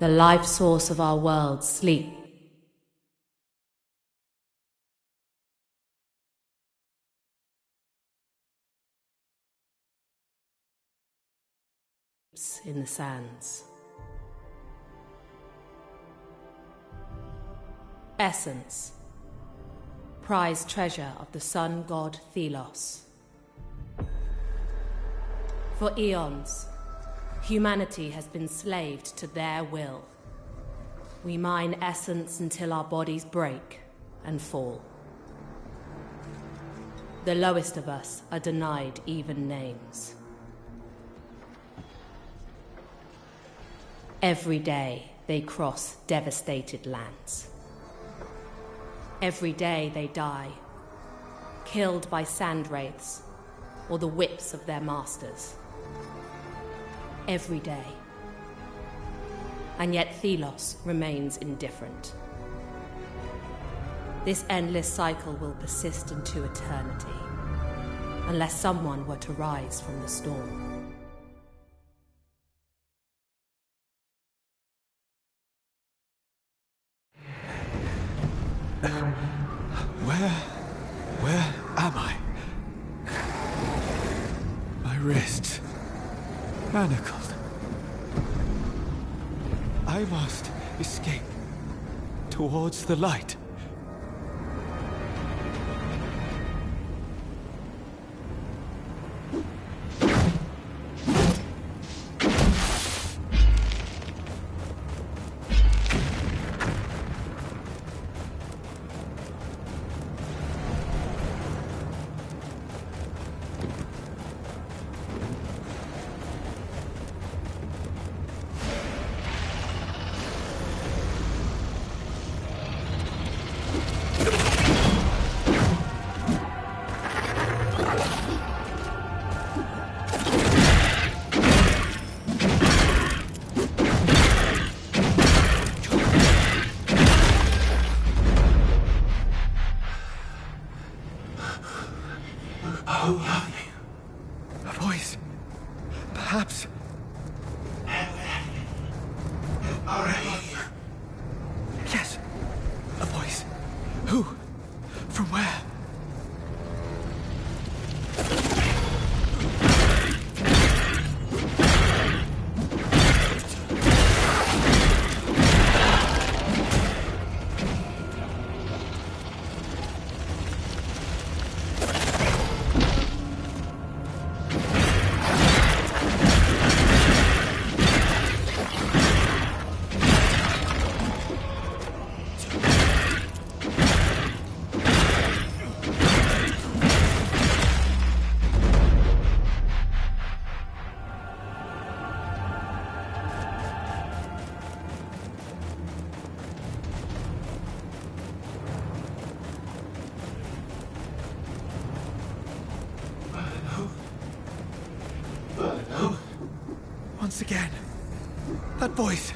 The life source of our world sleeps in the sands. Essence, prized treasure of the sun god Thelos. For eons, humanity has been slaved to their will. We mine essence until our bodies break and fall. The lowest of us are denied even names. Every day they cross devastated lands. Every day they die, killed by sand wraiths or the whips of their masters. Every day. And yet Thelos remains indifferent. This endless cycle will persist into eternity, unless someone were to rise from the storm. Where am I? My wrists manacled. I must escape towards the light. A voice. Perhaps. Yes. A voice. Who? From where? Once again, that voice.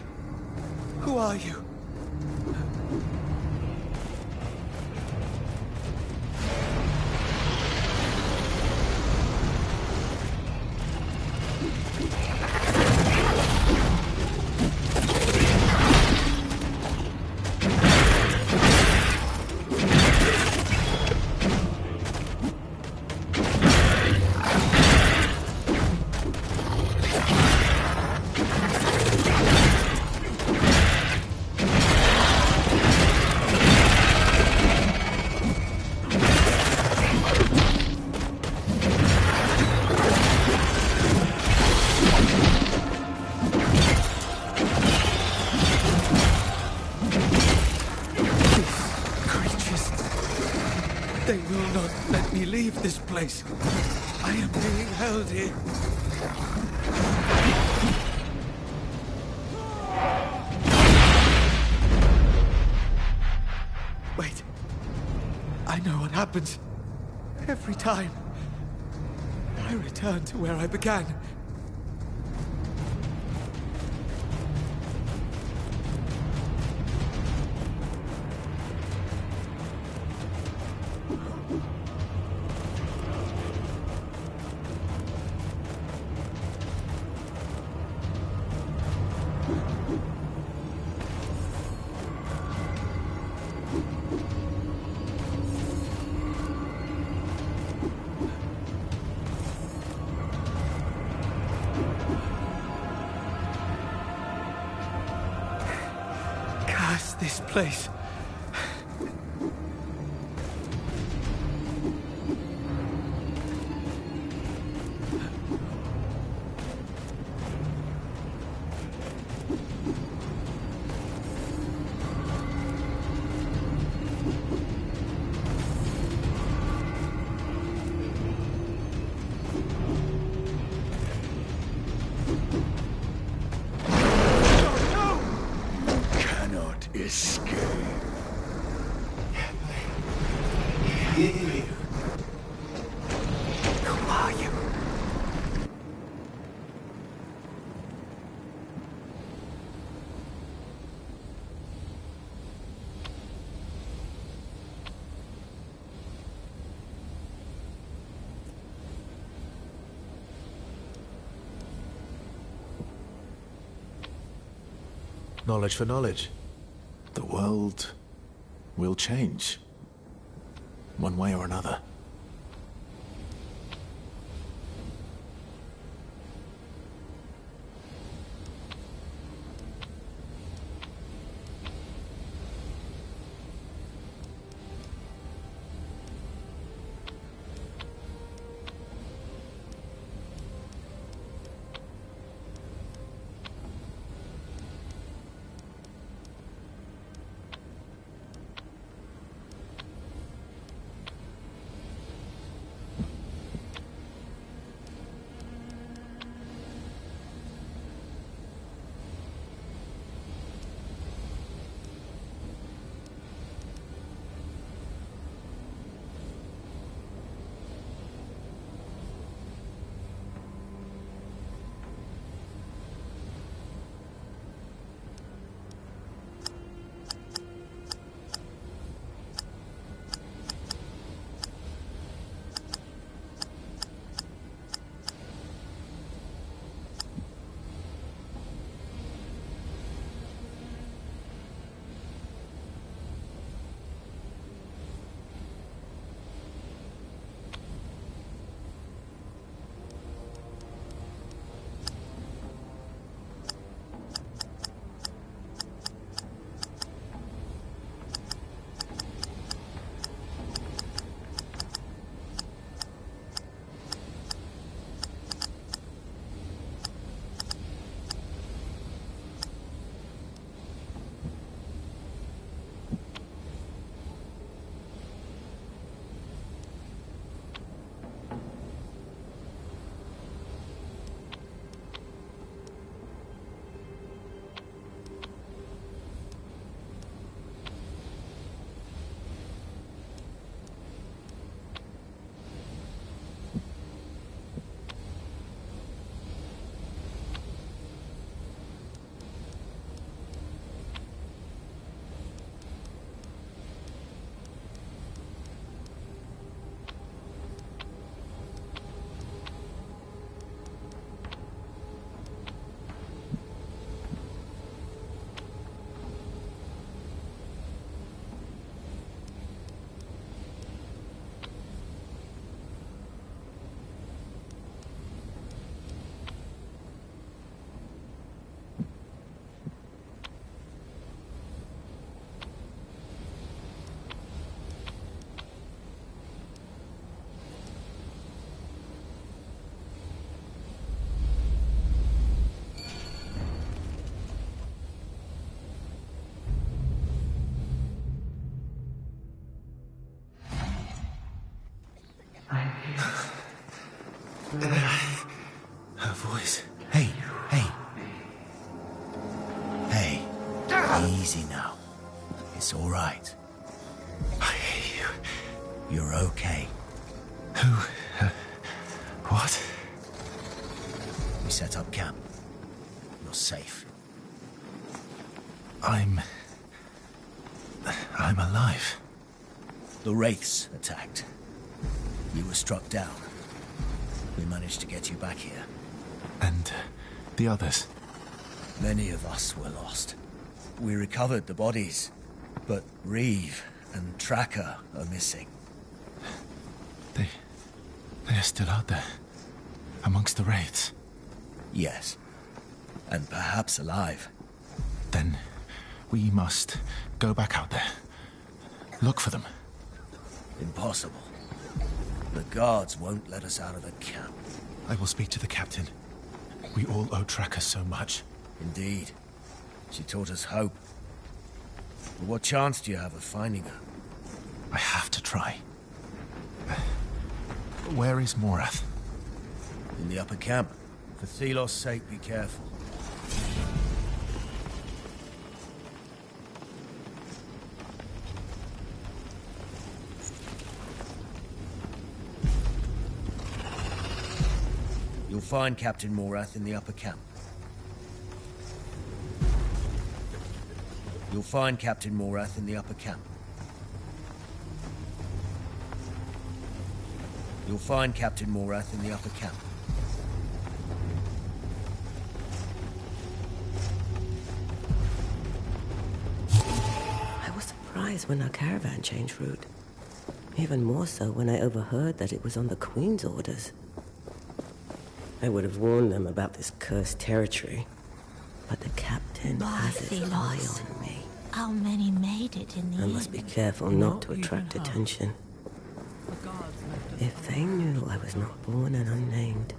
Who are you? They will not let me leave this place. I am being held here. Wait. I know what happens. Every time. I return to where I began. this place? Knowledge for knowledge. The world will change, one way or another. Her voice. Hey, hey. Hey, easy now. It's all right. I hear you. You're okay. Who? What? We set up camp. You're safe. I'm alive. The Wraiths attacked. You were struck down. We managed to get you back here. And the others? Many of us were lost. We recovered the bodies, but Reeve and Tracker are missing. They are still out there, amongst the Wraiths. Yes, and perhaps alive. Then We must go back out there. Look for them. Impossible. The guards won't let us out of the camp. I will speak to the captain. We all owe Tracker so much. Indeed. She taught us hope. But what chance do you have of finding her? I have to try. Where is Morath? In the upper camp. For Thelos' sake, be careful. You'll find Captain Morath in the upper camp. You'll find Captain Morath in the upper camp. You'll find Captain Morath in the upper camp. I was surprised when our caravan changed route. Even more so when I overheard that it was on the Queen's orders. I would have warned them about this cursed territory, but the captain has his eye on me. How many made it in the end? I must be careful not to attract attention. If they knew I was not born and unnamed,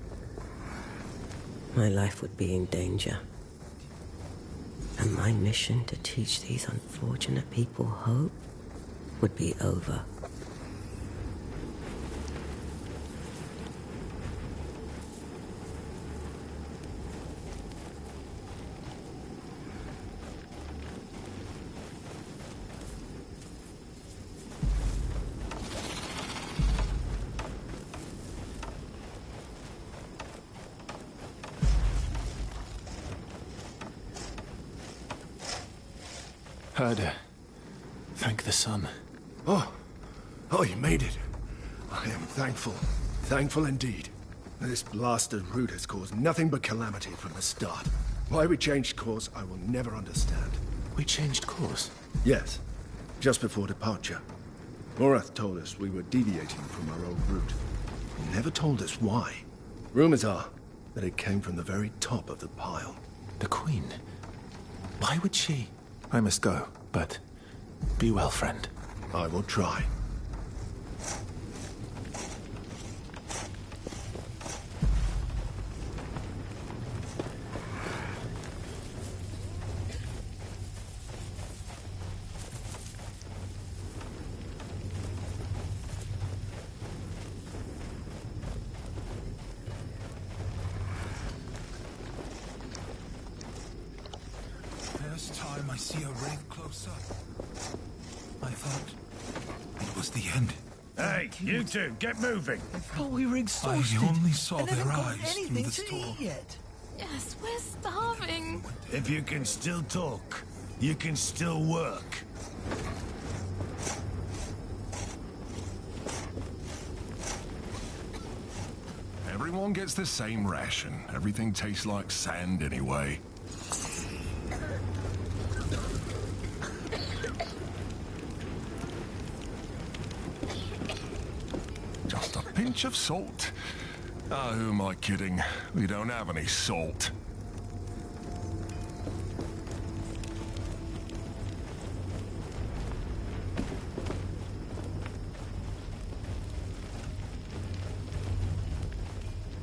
my life would be in danger. And my mission to teach these unfortunate people hope would be over. Herder, thank the sun. Oh, you made it. I am thankful. Thankful indeed. This blasted route has caused nothing but calamity from the start. Why we changed course, I will never understand. We changed course? Yes, just before departure. Morath told us we were deviating from our old route. He never told us why. Rumors are that it came from the very top of the pile. The Queen? Why would she? I must go, but be well, friend. I will try. First time I see a wraith close up. I thought it was the end. Hey, you two, get moving. We were exhausted. I only saw their eyes through the storm. Yes, we're starving. If you can still talk, you can still work. Everyone gets the same ration. Everything tastes like sand anyway. Just a pinch of salt. Ah, who am I kidding? We don't have any salt.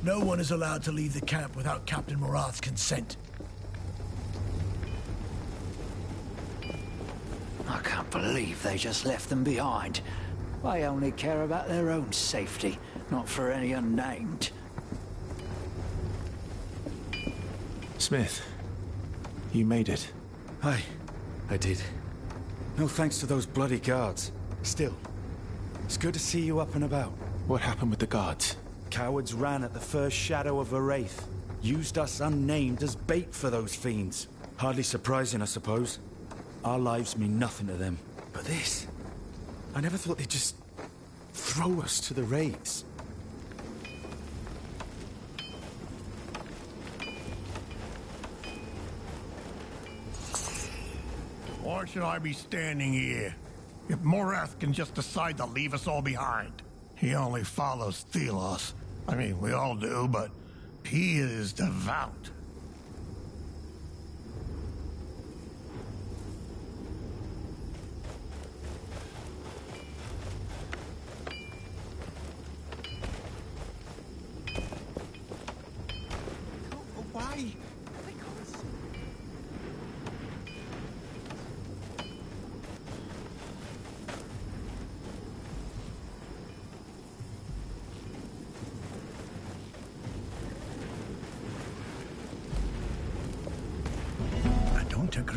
No one is allowed to leave the camp without Captain Morath's consent. I can't believe they just left them behind. They only care about their own safety, not for any unnamed. Smith, you made it. I did. No thanks to those bloody guards. Still, it's good to see you up and about. What happened with the guards? Cowards ran at the first shadow of a wraith. Used us unnamed as bait for those fiends. Hardly surprising, I suppose. Our lives mean nothing to them. But this... I never thought they'd just throw us to the wraiths. Why should I be standing here? If Morath can just decide to leave us all behind. He only follows Thelos. I mean, we all do, but he is devout.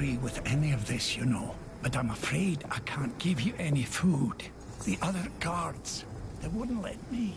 agree with any of this, you know. But I'm afraid I can't give you any food. The other guards, they wouldn't let me.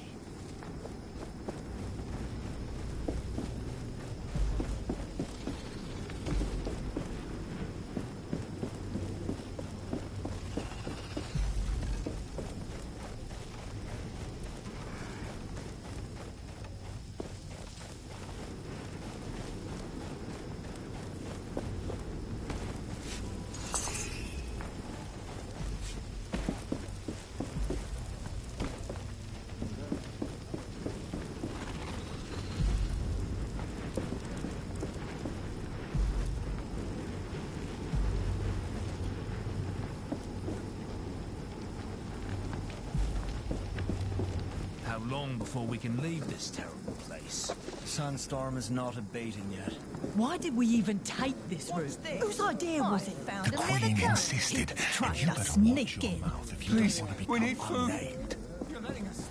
How long before we can leave this terrible place? The sandstorm is not abating yet. Why did we even take this route? Whose idea was it? The Queen insisted, and you better watch your mouth if you don't want to become unnamed. You're letting us...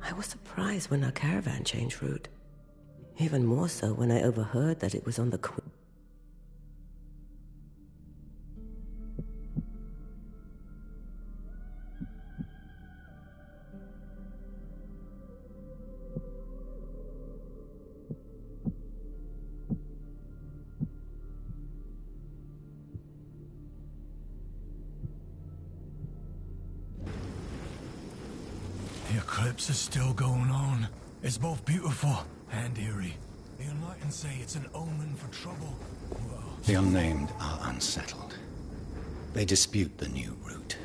I was surprised when our caravan changed route. Even more so when I overheard that it was on the Queen. The eclipse is still going on. It's both beautiful and eerie. The Enlightened say it's an omen for trouble. Well, The Unnamed are unsettled. They dispute the new route,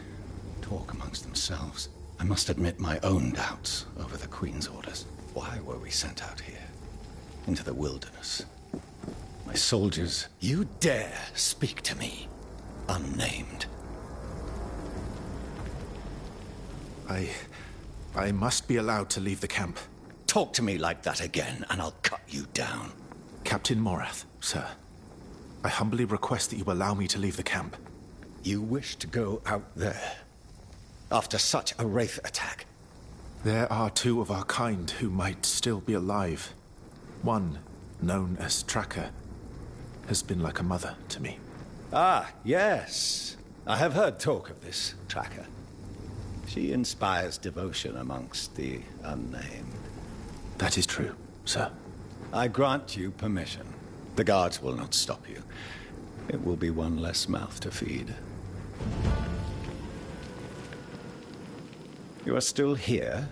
talk amongst themselves. I must admit my own doubts over the Queen's orders. Why were we sent out here? Into the wilderness? My soldiers, you dare speak to me, unnamed? I must be allowed to leave the camp. Talk to me like that again, and I'll cut you down. Captain Morath, sir. I humbly request that you allow me to leave the camp. You wish to go out there? After such a wraith attack? There are two of our kind who might still be alive. One, known as Tracker, has been like a mother to me. Ah, yes. I have heard talk of this Tracker. She inspires devotion amongst the unnamed. That is true, sir. I grant you permission. The guards will not stop you. It will be one less mouth to feed. You are still here?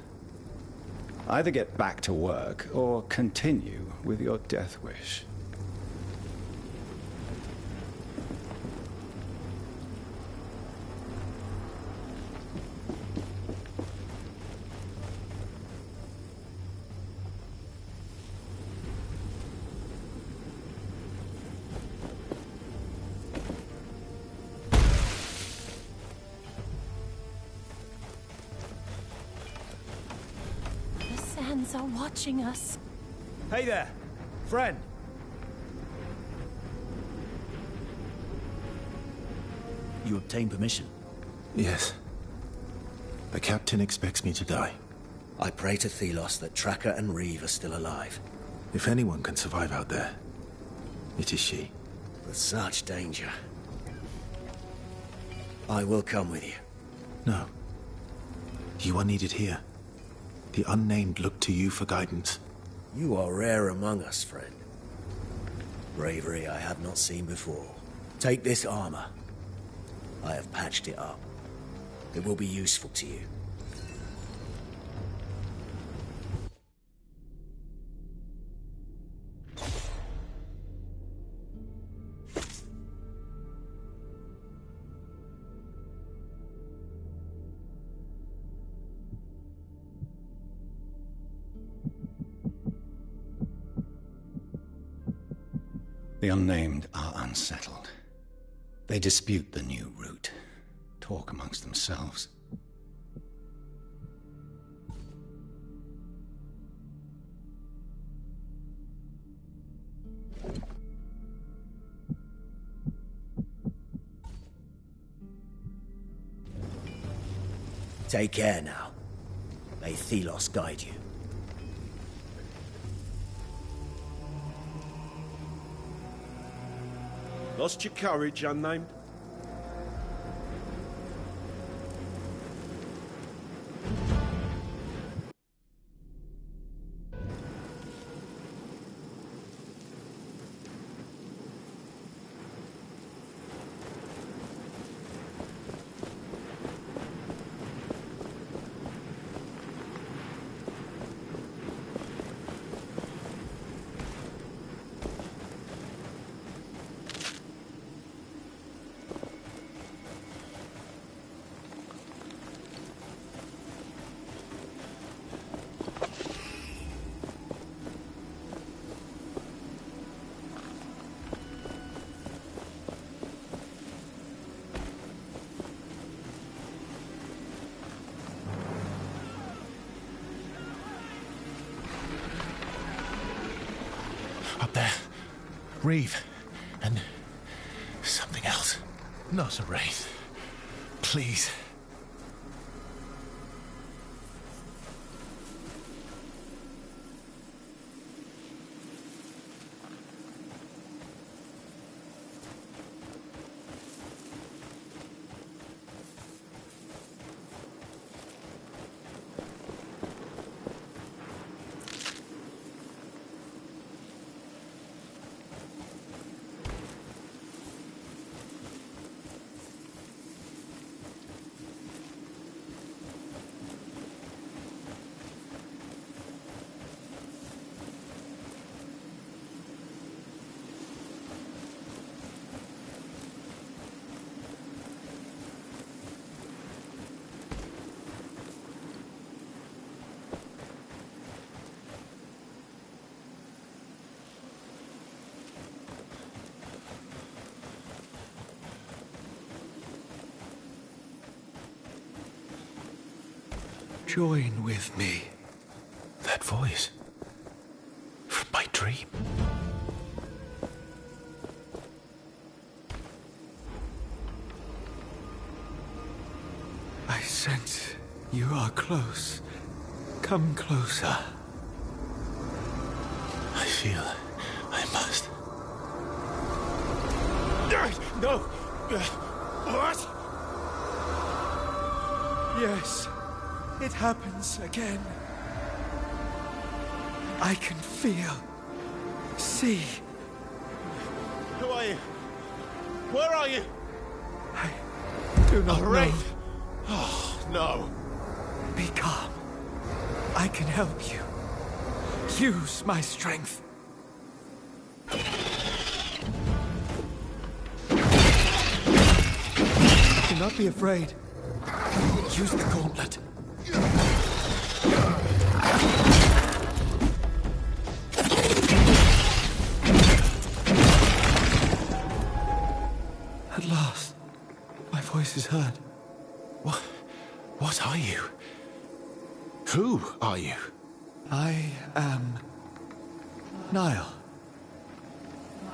Either get back to work or continue with your death wish. others are watching us. Hey there, friend. You obtained permission? Yes. The captain expects me to die. I pray to Thelos that Tracker and Reeve are still alive. If anyone can survive out there, it is she. With such danger. I will come with you. No. You are needed here. The unnamed look to you for guidance. You are rare among us, friend. Bravery I have not seen before. Take this armor. I have patched it up. It will be useful to you. The unnamed are unsettled. They dispute the new route, talk amongst themselves. Take care now. May Thelos guide you. Lost your courage, unnamed? Up there. Reeve. And something else. Not a wraith. Please. Join with me. That voice. From my dream. I sense you are close. Come closer. I feel I must. No! What? Yes. It happens again. I can feel, see. Who are you? Where are you? I do not know. Wraith! Oh, no. Be calm. I can help you. Use my strength. Do not be afraid. Use the gauntlet. At last, my voice is heard. What are you? Who are you? I am Niall.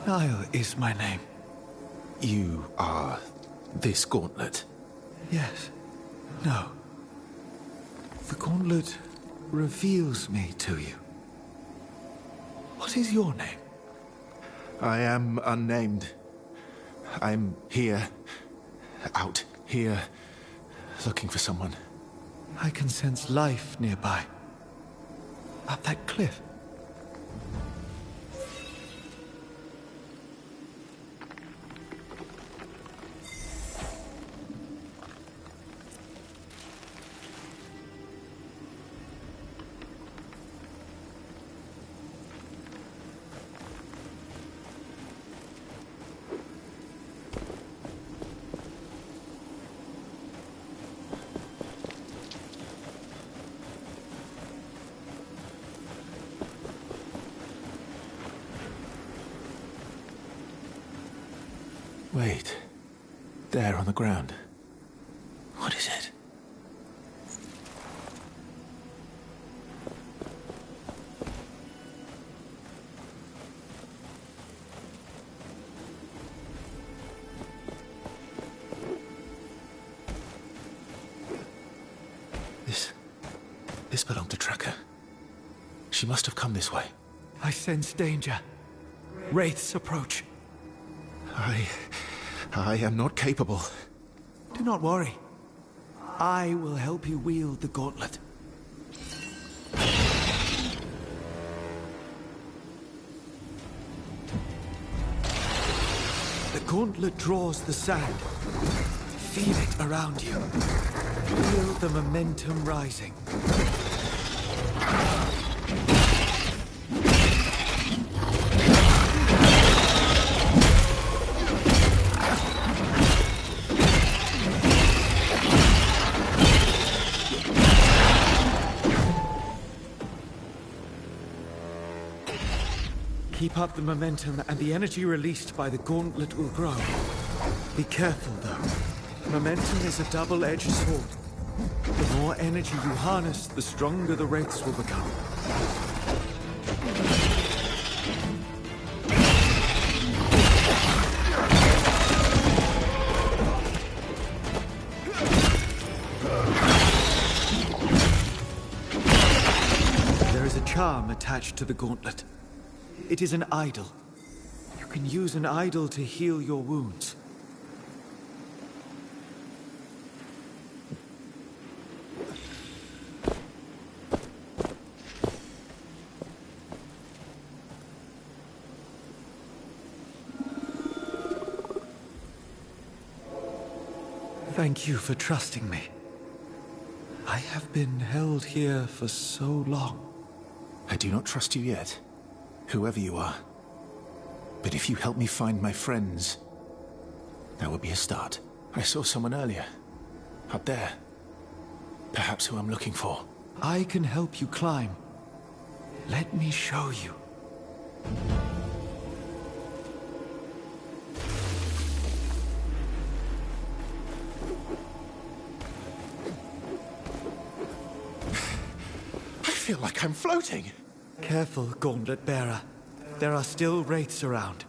Niall is my name. You are this gauntlet? Yes. No. The gauntlet reveals me to you. What is your name? I am unnamed. I'm here, out here, looking for someone. I can sense life nearby. Up that cliff. Wait. There on the ground. What is it? This belonged to Tracker. She must have come this way. I sense danger. Wraiths approach. I am not capable. Do not worry. I will help you wield the gauntlet. The gauntlet draws the sand. Feel it around you. Feel the momentum rising. Keep up the momentum, and the energy released by the gauntlet will grow. Be careful, though. Momentum is a double-edged sword. The more energy you harness, the stronger the wraiths will become. There is a charm attached to the gauntlet. It is an idol. You can use an idol to heal your wounds. Thank you for trusting me. I have been held here for so long. I do not trust you yet, whoever you are. But if you help me find my friends, that would be a start. I saw someone earlier, up there. Perhaps who I'm looking for. I can help you climb. Let me show you. I feel like I'm floating. Careful, Gauntlet Bearer. There are still wraiths around.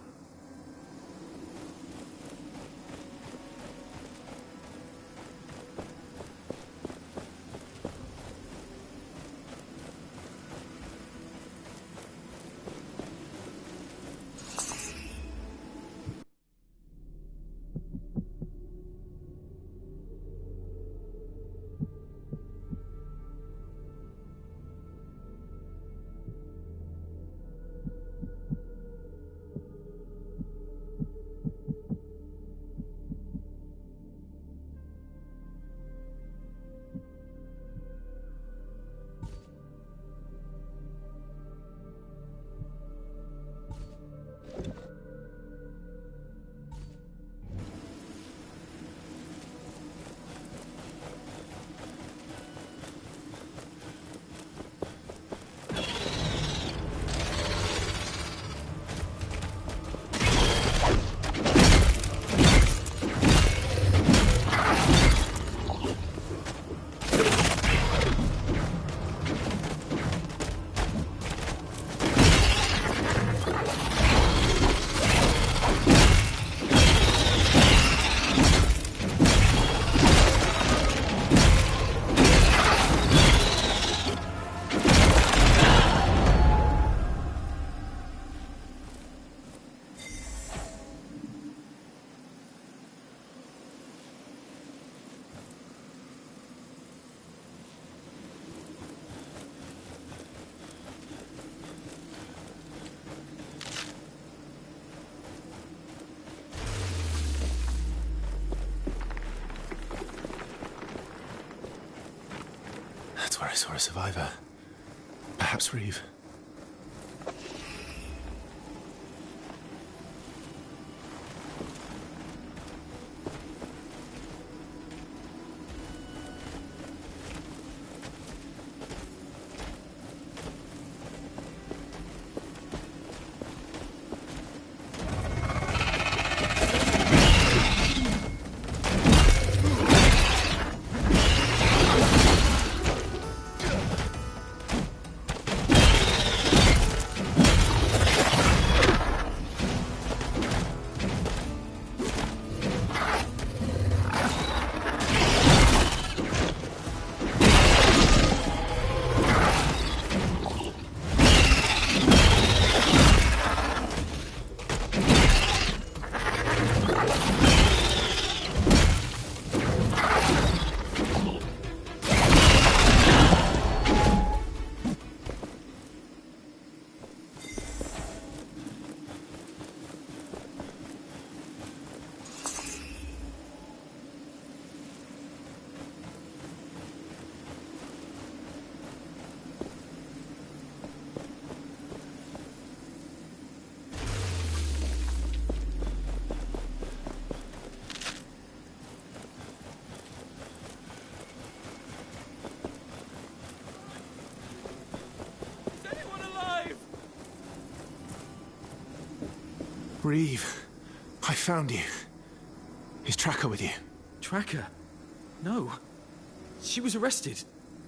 where I saw a survivor. Perhaps Reeve. Reeve, I found you. Is Tracker with you? Tracker? No. She was arrested.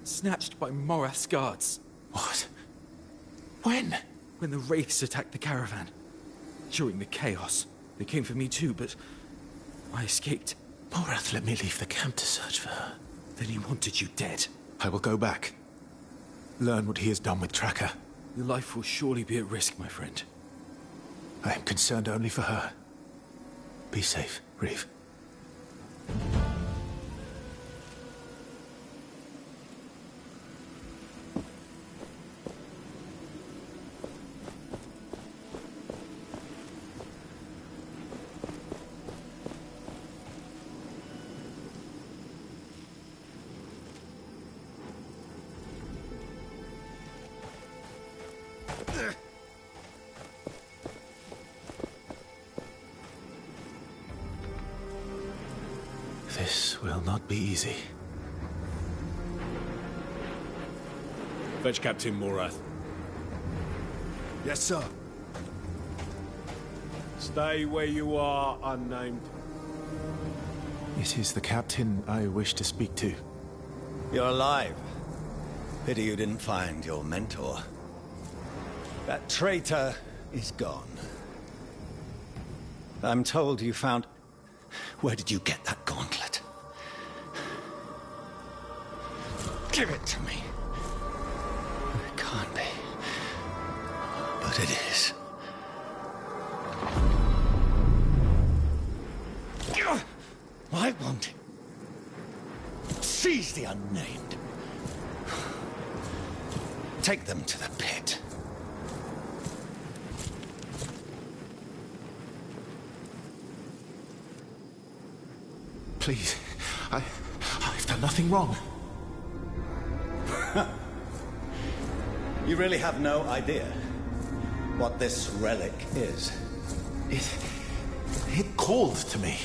Snatched by Morath's guards. What? When? When the Wraiths attacked the caravan. During the chaos. They came for me too, but I escaped. Morath let me leave the camp to search for her. Then he wanted you dead. I will go back. Learn what he has done with Tracker. Your life will surely be at risk, my friend. I am concerned only for her. Be safe, Reeve. This will not be easy. Fetch Captain Morath. Yes, sir. Stay where you are, unnamed. It is the captain I wish to speak to. You're alive. Pity you didn't find your mentor. That traitor is gone. I'm told you found... Where did you get that gauntlet? Give it to me. It can't be. But it is. I want it. Seize the unnamed. Take them to the pit. Please, I've done nothing wrong. You really have no idea what this relic is. It called to me.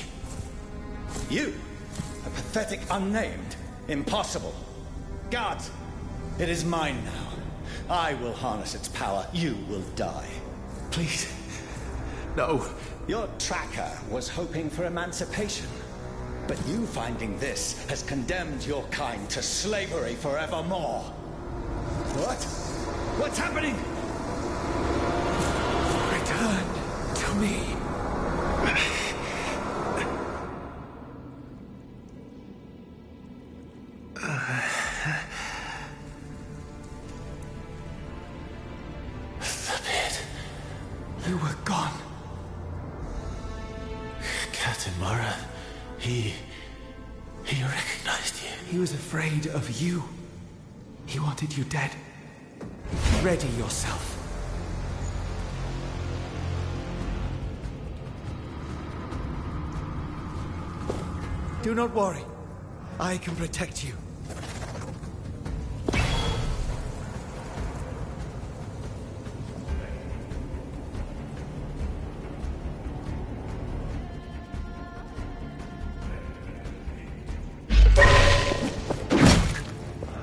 You? A pathetic unnamed? Impossible. Guards, it is mine now. I will harness its power. You will die. Please. No. Your tracker was hoping for emancipation. But you finding this has condemned your kind to slavery forevermore. What? What's happening? Return to me. The pit. You were gone. Captain Mara, he recognized you. He was afraid of you. He wanted you dead. Ready yourself. Do not worry. I can protect you.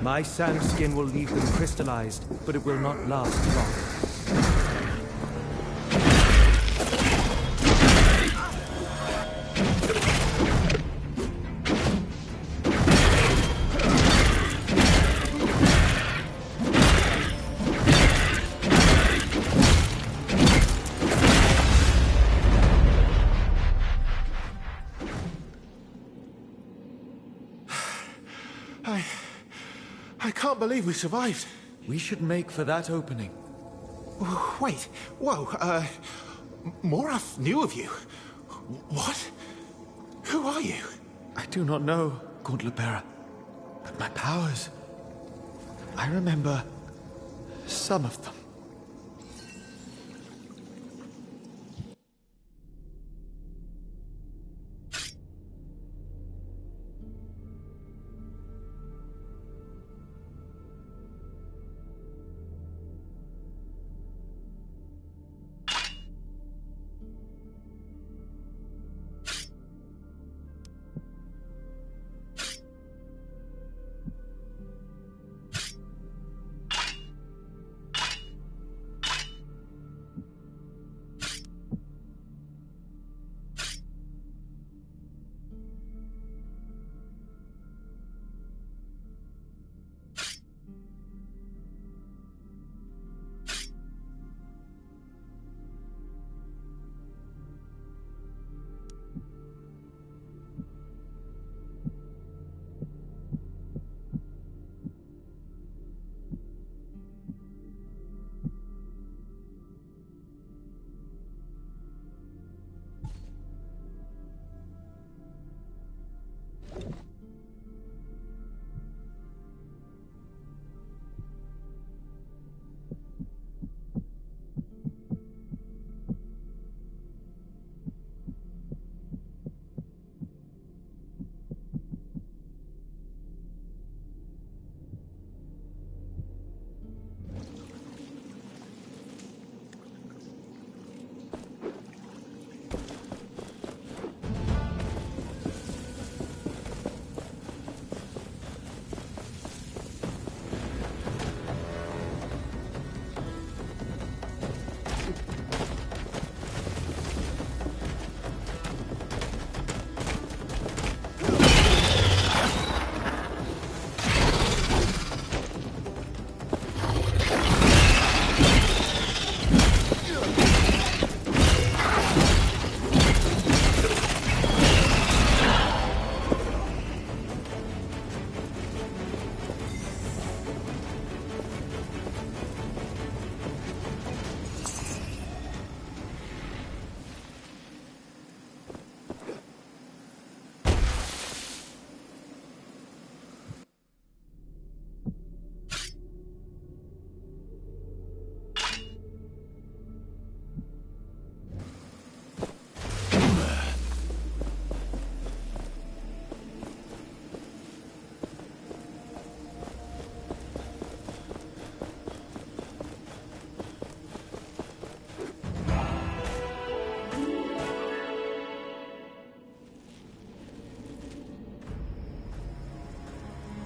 My sand skin will leave them crystallized, but it will not last long. I can't believe we survived. We should make for that opening. Wait, whoa, Moraf knew of you. What? Who are you? I do not know, Gauntlet Bearer. But my powers... I remember some of them.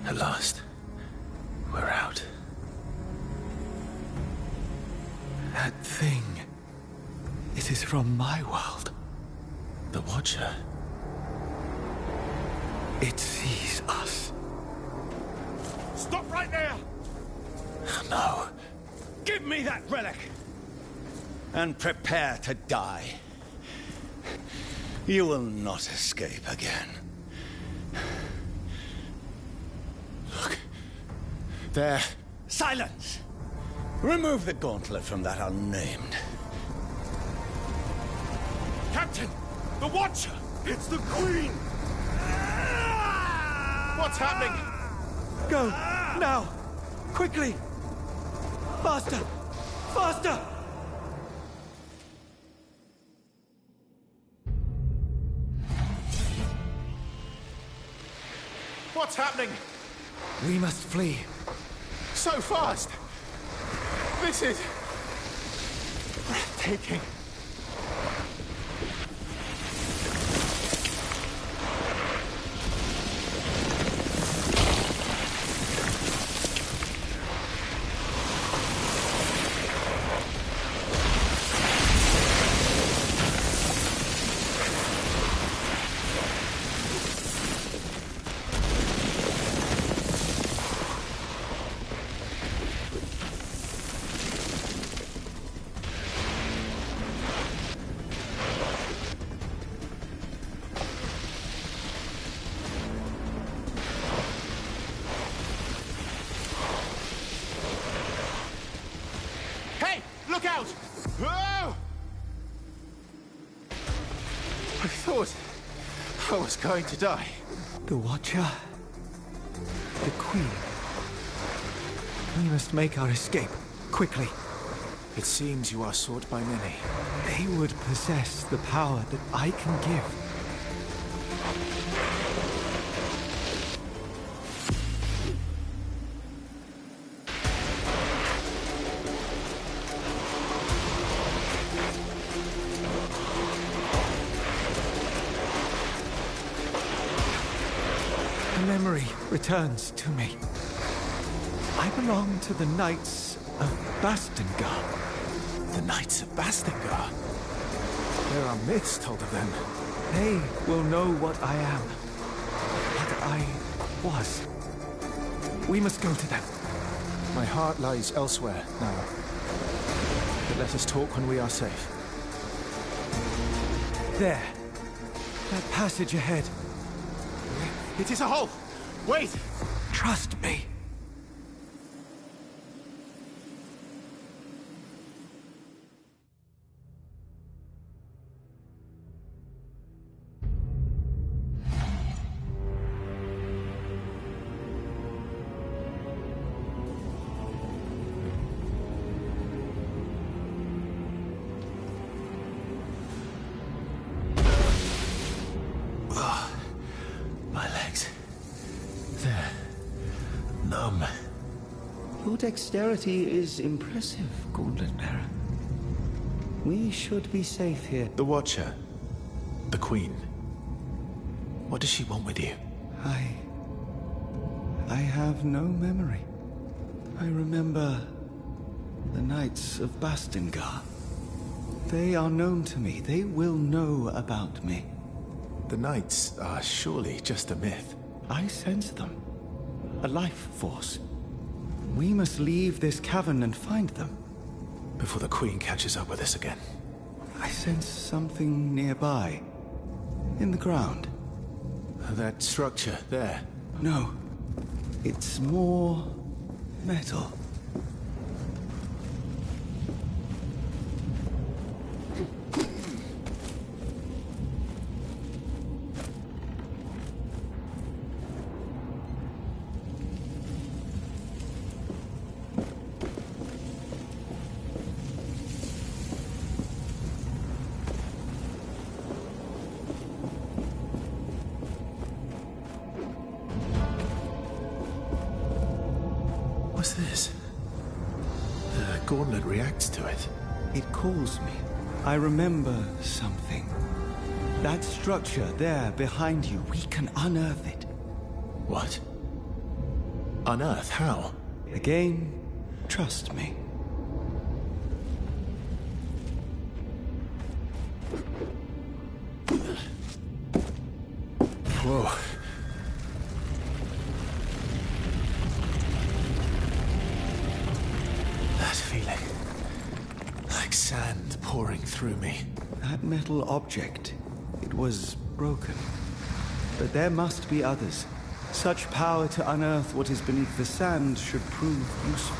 At last, we're out. That thing... it is from my world. The Watcher. It sees us. Stop right there! No. Give me that relic! And prepare to die. You will not escape again. Look. There. Silence! Remove the gauntlet from that unnamed. Captain! The Watcher! It's the Queen! What's happening? Go! Now! Quickly! Faster! Faster! What's happening? We must flee. So fast! This is... breathtaking. I was going to die. The Watcher. The Queen. We must make our escape, quickly. It seems you are sought by many. They would possess the power that I can give. The memory returns to me. I belong to the Knights of Bastingar. The Knights of Bastingar? There are myths told of them. They will know what I am. What I was. We must go to them. My heart lies elsewhere now. But let us talk when we are safe. There. That passage ahead. It is a hole! Wait! Trust me. Your dexterity is impressive, Gauntlet Bearer. We should be safe here. The Watcher. The Queen. What does she want with you? I have no memory. I remember the Knights of Bastingar. They are known to me. They will know about me. The Knights are surely just a myth. I sense them. A life force. We must leave this cavern and find them. Before the Queen catches up with us again. I sense something nearby. In the ground. That structure there? No. It's more metal. What's this? The gauntlet reacts to it. It calls me. I remember something. That structure there behind you, we can unearth it. What? Unearth? How? Again, trust me. Whoa. That feeling. Like sand pouring through me. That metal object, it was broken. But there must be others. Such power to unearth what is beneath the sand should prove useful.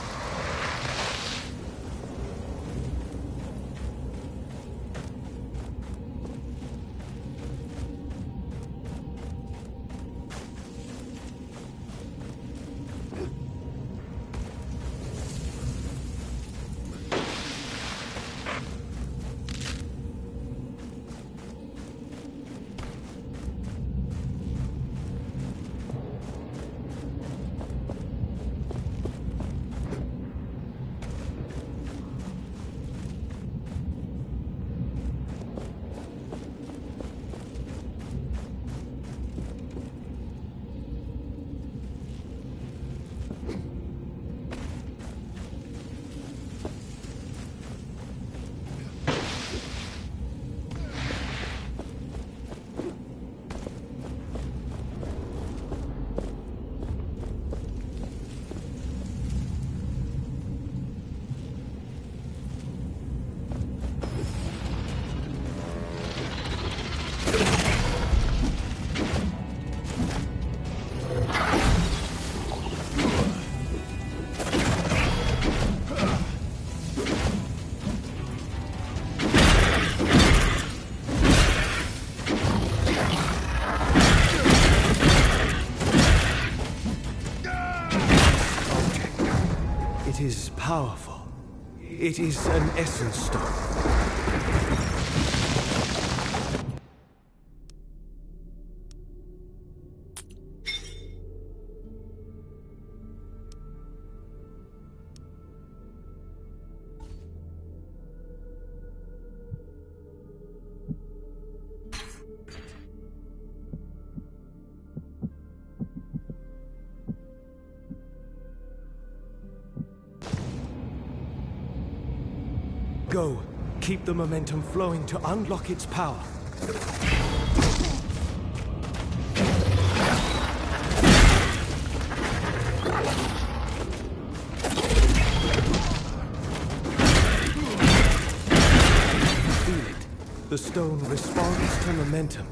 is powerful. It is an essence stone. Go. Keep the momentum flowing to unlock its power. Feel it. The stone responds to momentum.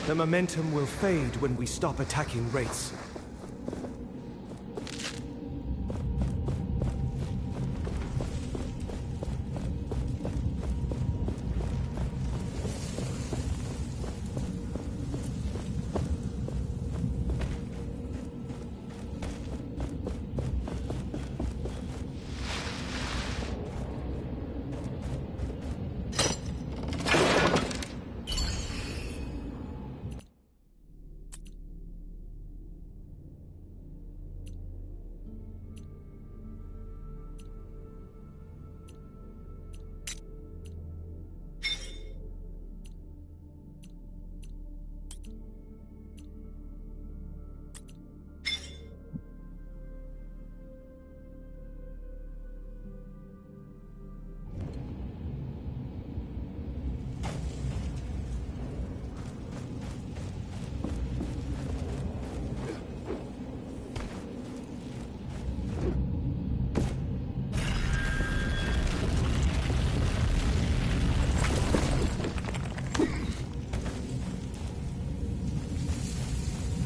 The momentum will fade when we stop attacking wraiths.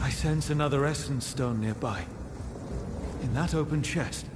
I sense another essence stone nearby. In that open chest.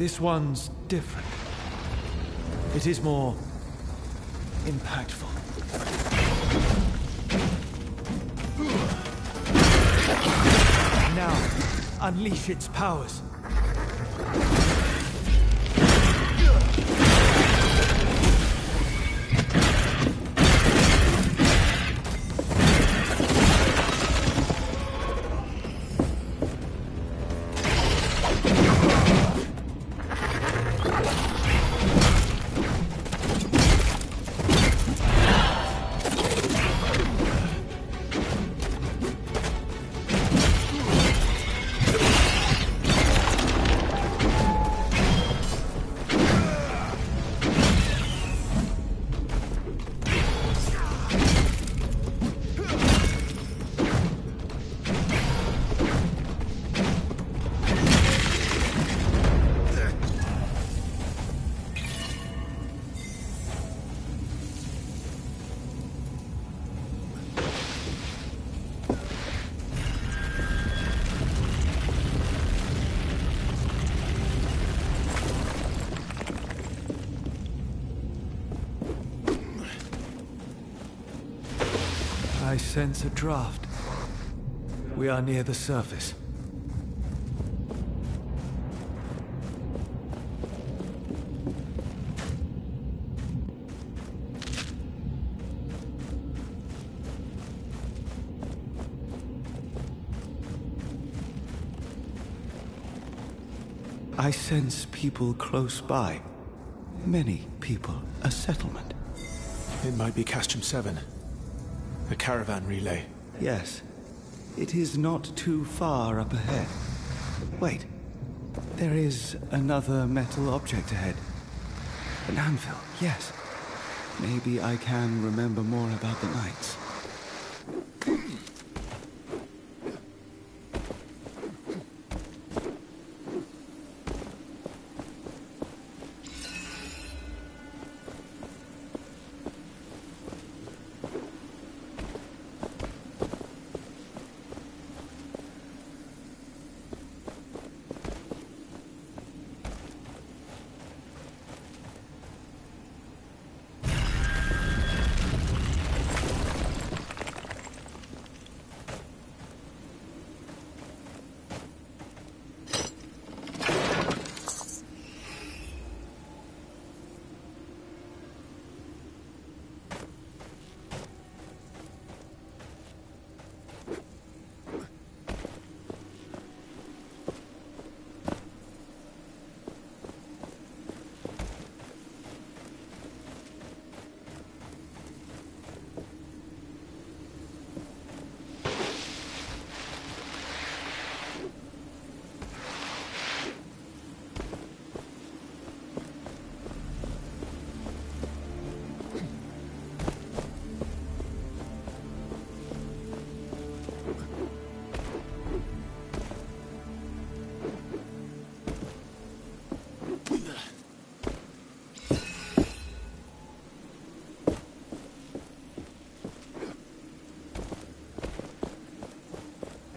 This one's different. It is more impactful. Now, unleash its powers. I sense a draft. We are near the surface. I sense people close by. Many people. A settlement. It might be Castrum 7. A caravan relay. Yes. It is not too far up ahead. Wait. There is another metal object ahead. An anvil, yes. Maybe I can remember more about the knights.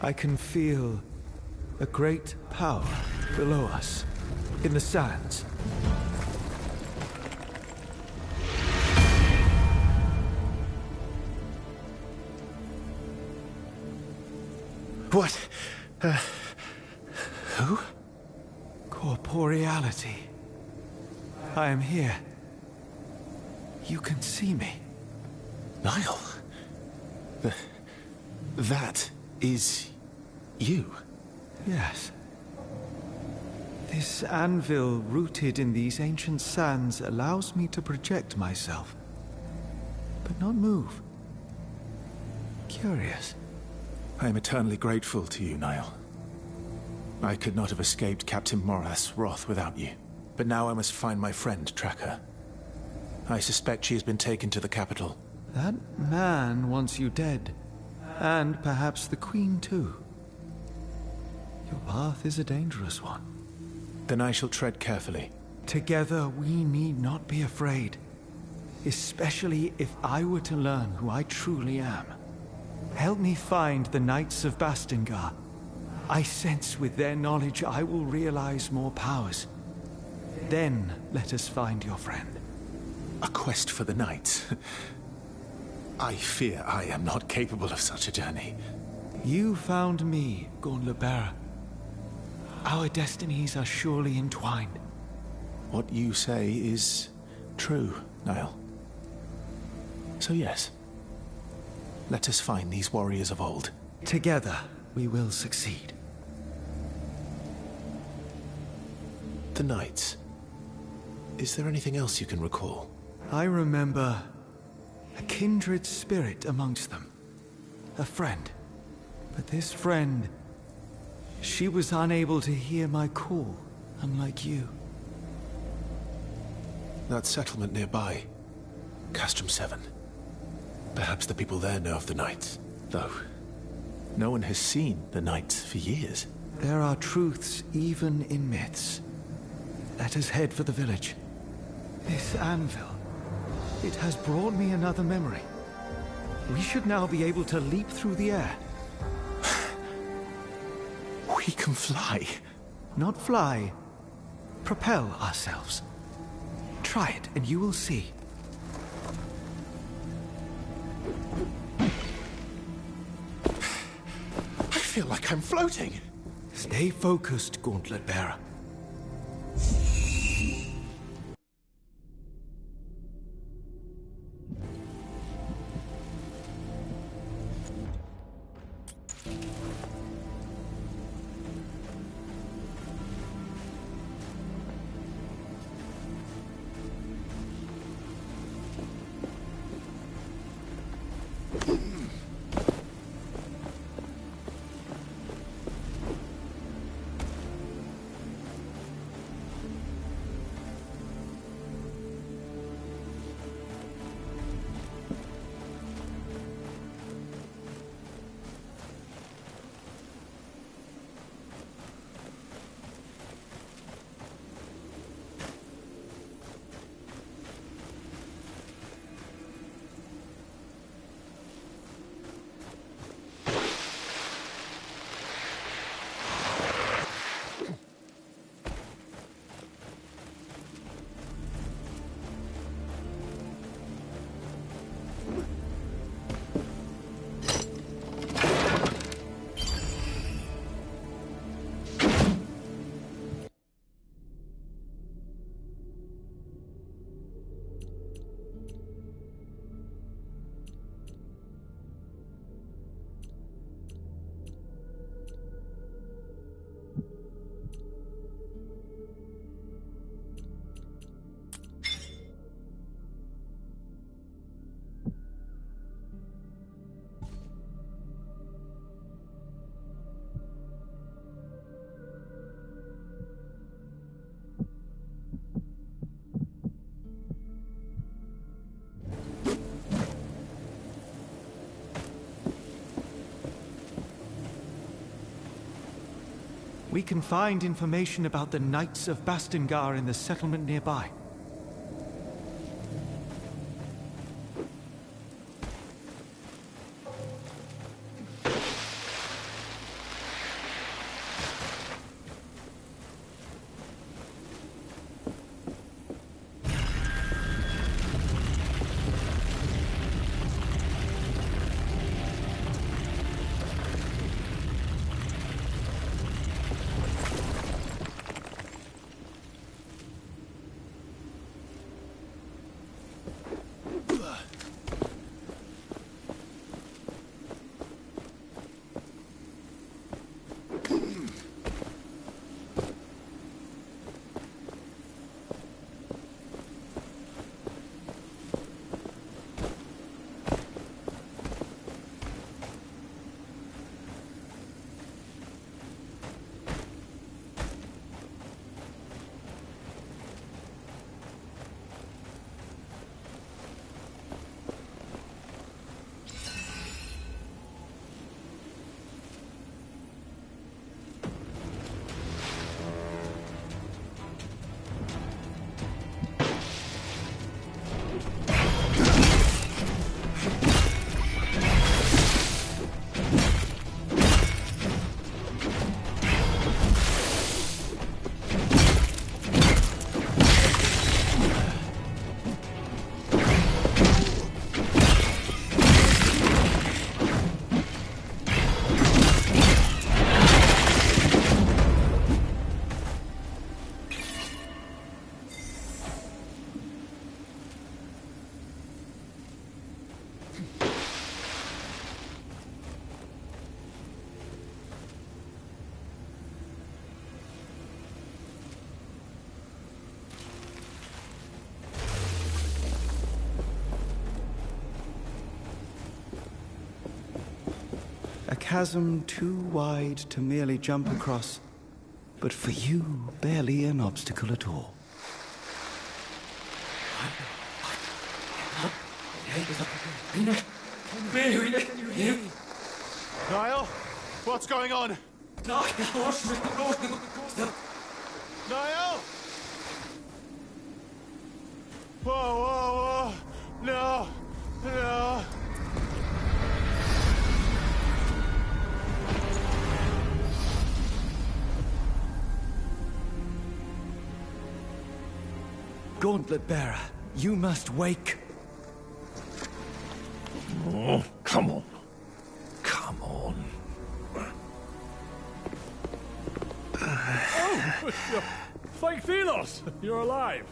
I can feel a great power below us, in the sands. What? Who? Corporeality. I am here. You can see me. Niall. That is you. Yes. This anvil rooted in these ancient sands allows me to project myself, but not move. Curious. I am eternally grateful to you, Niall. I could not have escaped Captain Morath's wrath without you. But now I must find my friend, Tracker. I suspect she has been taken to the capital. That man wants you dead. And perhaps the Queen, too. Your path is a dangerous one. Then I shall tread carefully. Together, we need not be afraid. Especially if I were to learn who I truly am. Help me find the Knights of Bastingar. I sense with their knowledge I will realize more powers. Then let us find your friend. A quest for the Knights? I fear I am not capable of such a journey. You found me, Gorn-le-Bearer. Our destinies are surely entwined. What you say is true, Niall. So yes, let us find these warriors of old. Together, we will succeed. The Knights. Is there anything else you can recall? I remember a kindred spirit amongst them. A friend. But this friend, she was unable to hear my call, unlike you. That settlement nearby. Castrum 7. Perhaps the people there know of the Knights, though no one has seen the Knights for years. There are truths even in myths. Let us head for the village. This anvil, it has brought me another memory. We should now be able to leap through the air. We can fly. Not fly. Propel ourselves. Try it and you will see. feel like I'm floating. Stay focused, Gauntlet Bearer. We can find information about the Knights of Bastingar in the settlement nearby. A chasm too wide to merely jump across, but for you, barely an obstacle at all. Niall? What's going on? Niall? Whoa, whoa, whoa! No! No! Gauntlet Bearer, you must wake. Oh, come on. Come on. Fake Thelos! You're alive!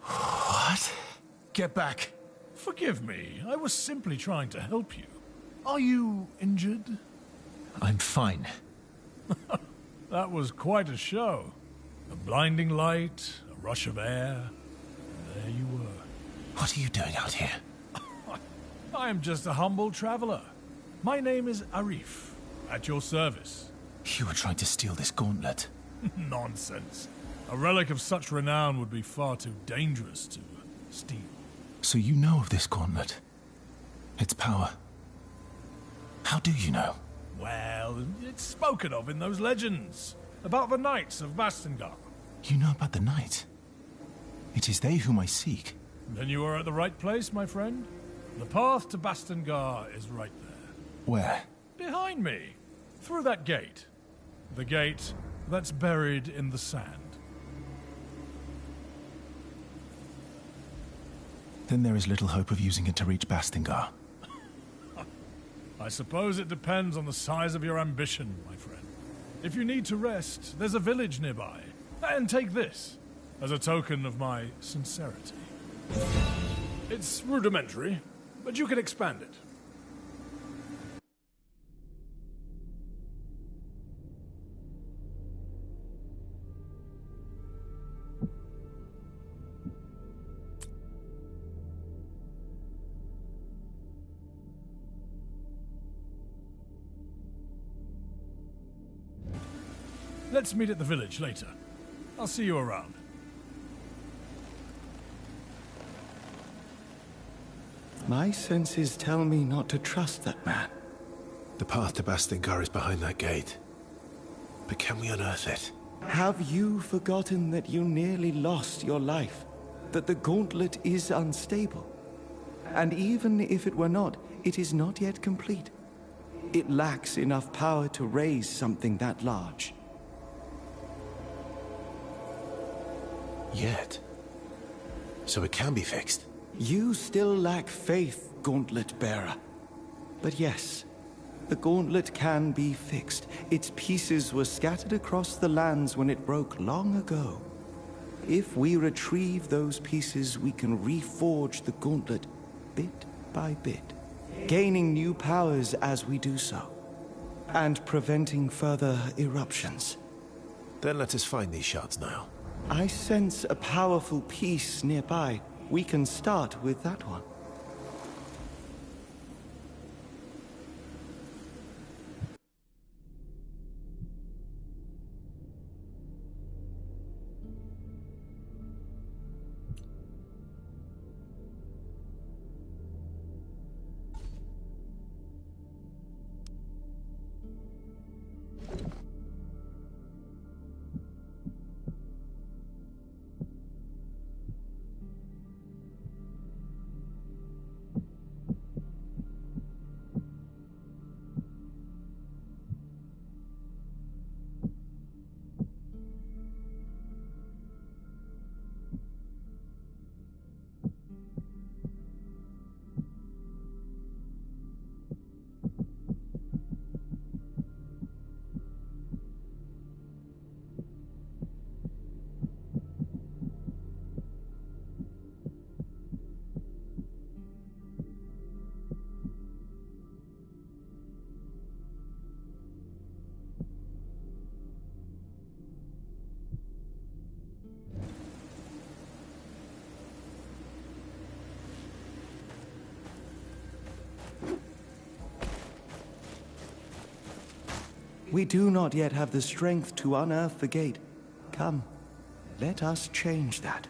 What? Get back. Forgive me, I was simply trying to help you. Are you injured? I'm fine. That was quite a show. A blinding light, a rush of air, and there you were. What are you doing out here? I am just a humble traveler. My name is Arif, at your service. You were trying to steal this gauntlet. Nonsense. A relic of such renown would be far too dangerous to steal. So you know of this gauntlet? Its power? How do you know? Well, it's spoken of in those legends. About the Knights of Bastengar. You know about the Knight? It is they whom I seek. Then you are at the right place, my friend. The path to Bastengar is right there. Where? Behind me. Through that gate. The gate that's buried in the sand. Then there is little hope of using it to reach Bastengar. I suppose it depends on the size of your ambition, my friend. If you need to rest, there's a village nearby. And take this, as a token of my sincerity. It's rudimentary, but you can expand it. Let's meet at the village later. I'll see you around. My senses tell me not to trust that man. The path to Bastengar is behind that gate. But can we unearth it? Have you forgotten that you nearly lost your life? That the gauntlet is unstable? And even if it were not, it is not yet complete. It lacks enough power to raise something that large. Yet. So it can be fixed. You still lack faith, Gauntlet Bearer. But yes, the gauntlet can be fixed. Its pieces were scattered across the lands when it broke long ago. If we retrieve those pieces, we can reforge the gauntlet bit by bit, gaining new powers as we do so, and preventing further eruptions. Then let us find these shards now. I sense a powerful piece nearby. We can start with that one. We do not yet have the strength to unearth the gate. Come, let us change that.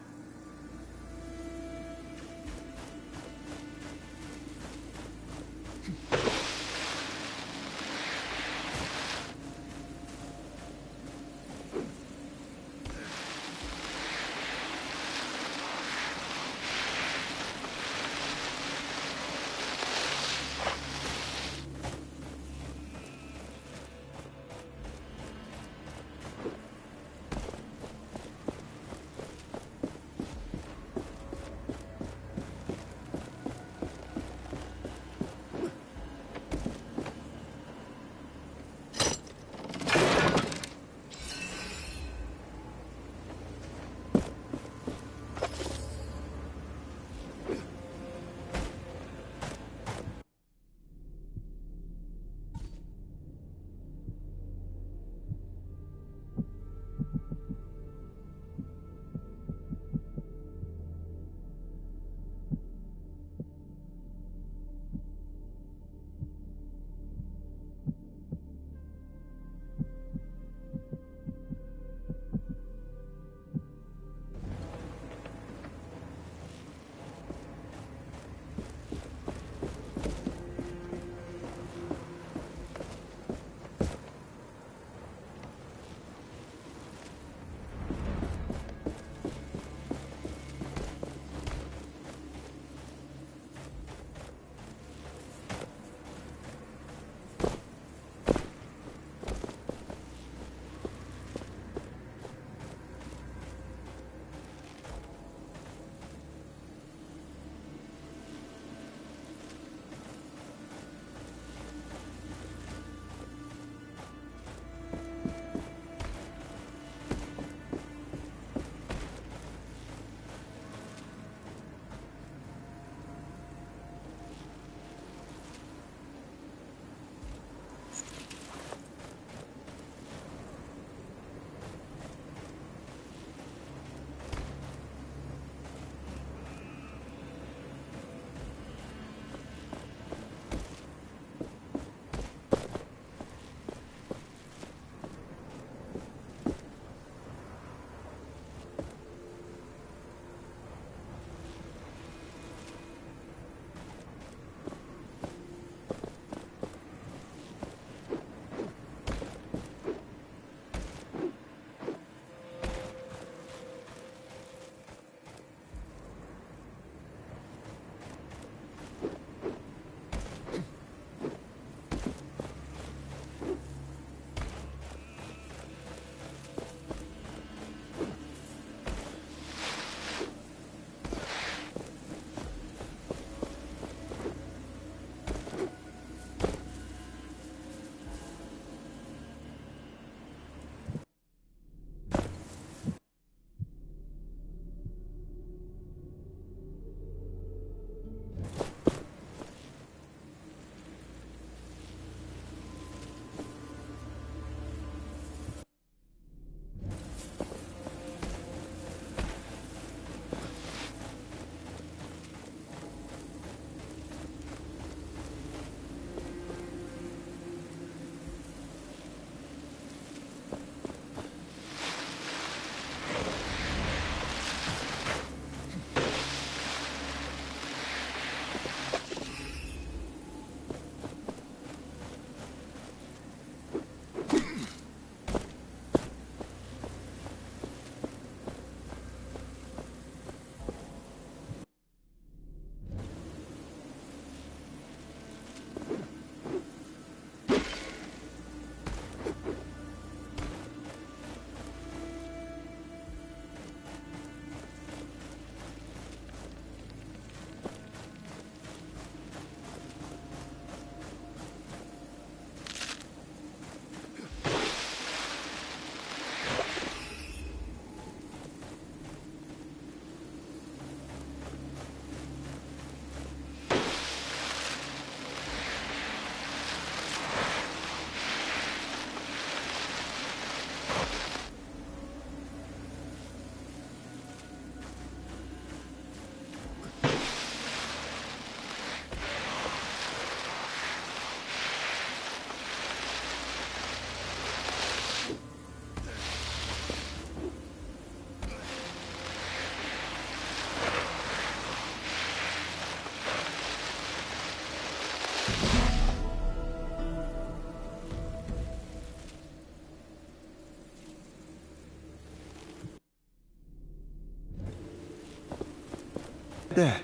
There.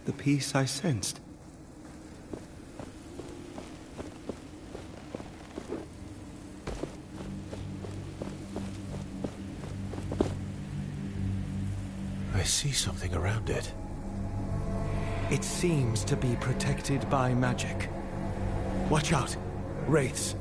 The peace I sensed. I see something around it. It seems to be protected by magic. Watch out! Wraiths.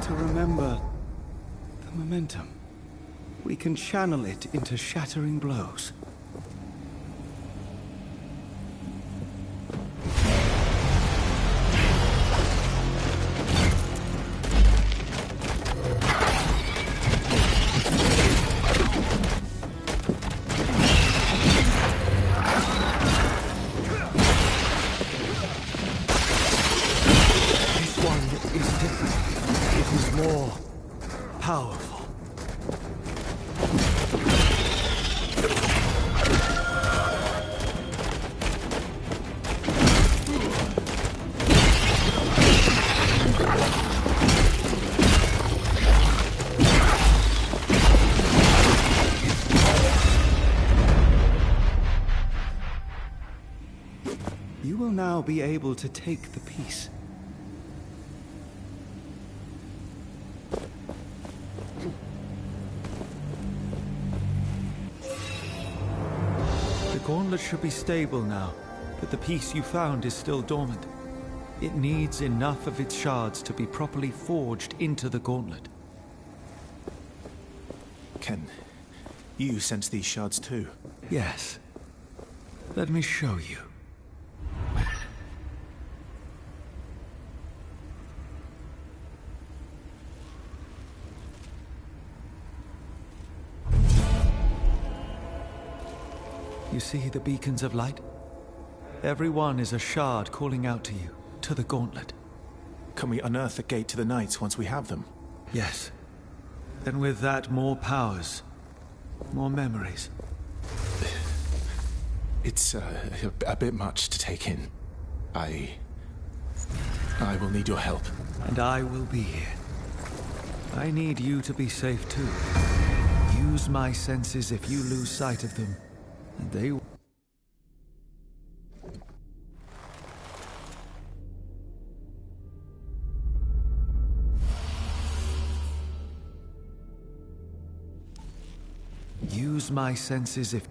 To remember the momentum. We can channel it into shattering blows. This one is different. It is more powerful. You will now be able to take the piece. The gauntlet should be stable now, but the piece you found is still dormant. It needs enough of its shards to be properly forged into the gauntlet. Can you sense these shards too? Yes. Let me show you. You see the beacons of light? Every one is a shard calling out to you, to the gauntlet. Can we unearth the gate to the Knights once we have them? Yes. And with that, more powers. More memories. It's a bit much to take in. I will need your help. And I will be here. I need you to be safe too. Use my senses if you lose sight of them. And they will. Use my senses if.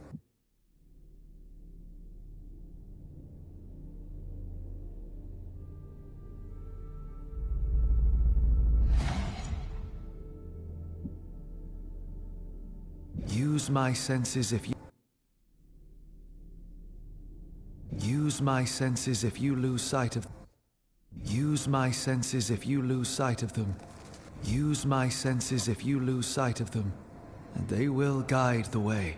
Use my senses if you. Use my senses if you lose sight of. Use my senses if you lose sight of them. Use my senses if you lose sight of them. And they will guide the way.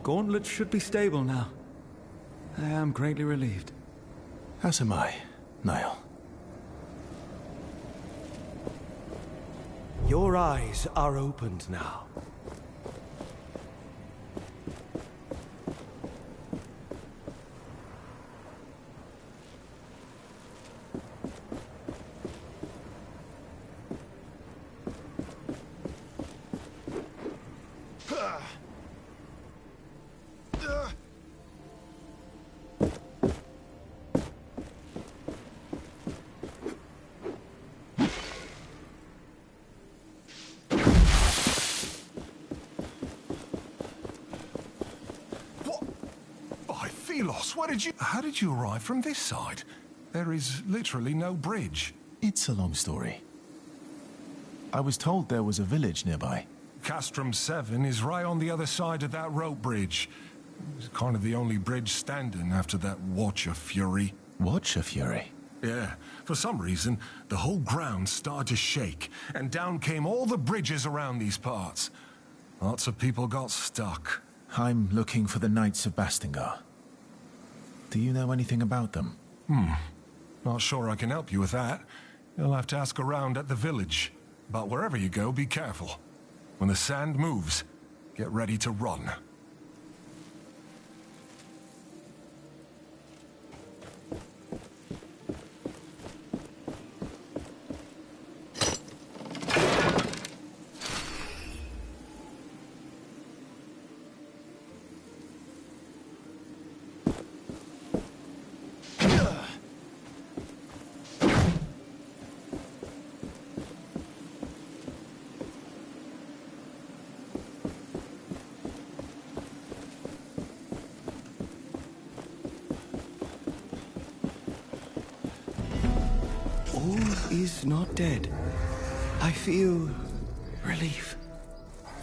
gauntlet should be stable now. I am greatly relieved. As am I, Niall. Your eyes are opened now. How did you arrive from this side? There is literally no bridge. It's a long story. I was told there was a village nearby. Castrum 7 is right on the other side of that rope bridge. It's kind of the only bridge standing after that Watch of Fury. Watch of Fury? Yeah. For some reason, the whole ground started to shake, and down came all the bridges around these parts. Lots of people got stuck. I'm looking for the Knights of Bastingar. Do you know anything about them? Not sure I can help you with that. You'll have to ask around at the village. But wherever you go, be careful. When the sand moves, get ready to run. Is not dead. I feel relief.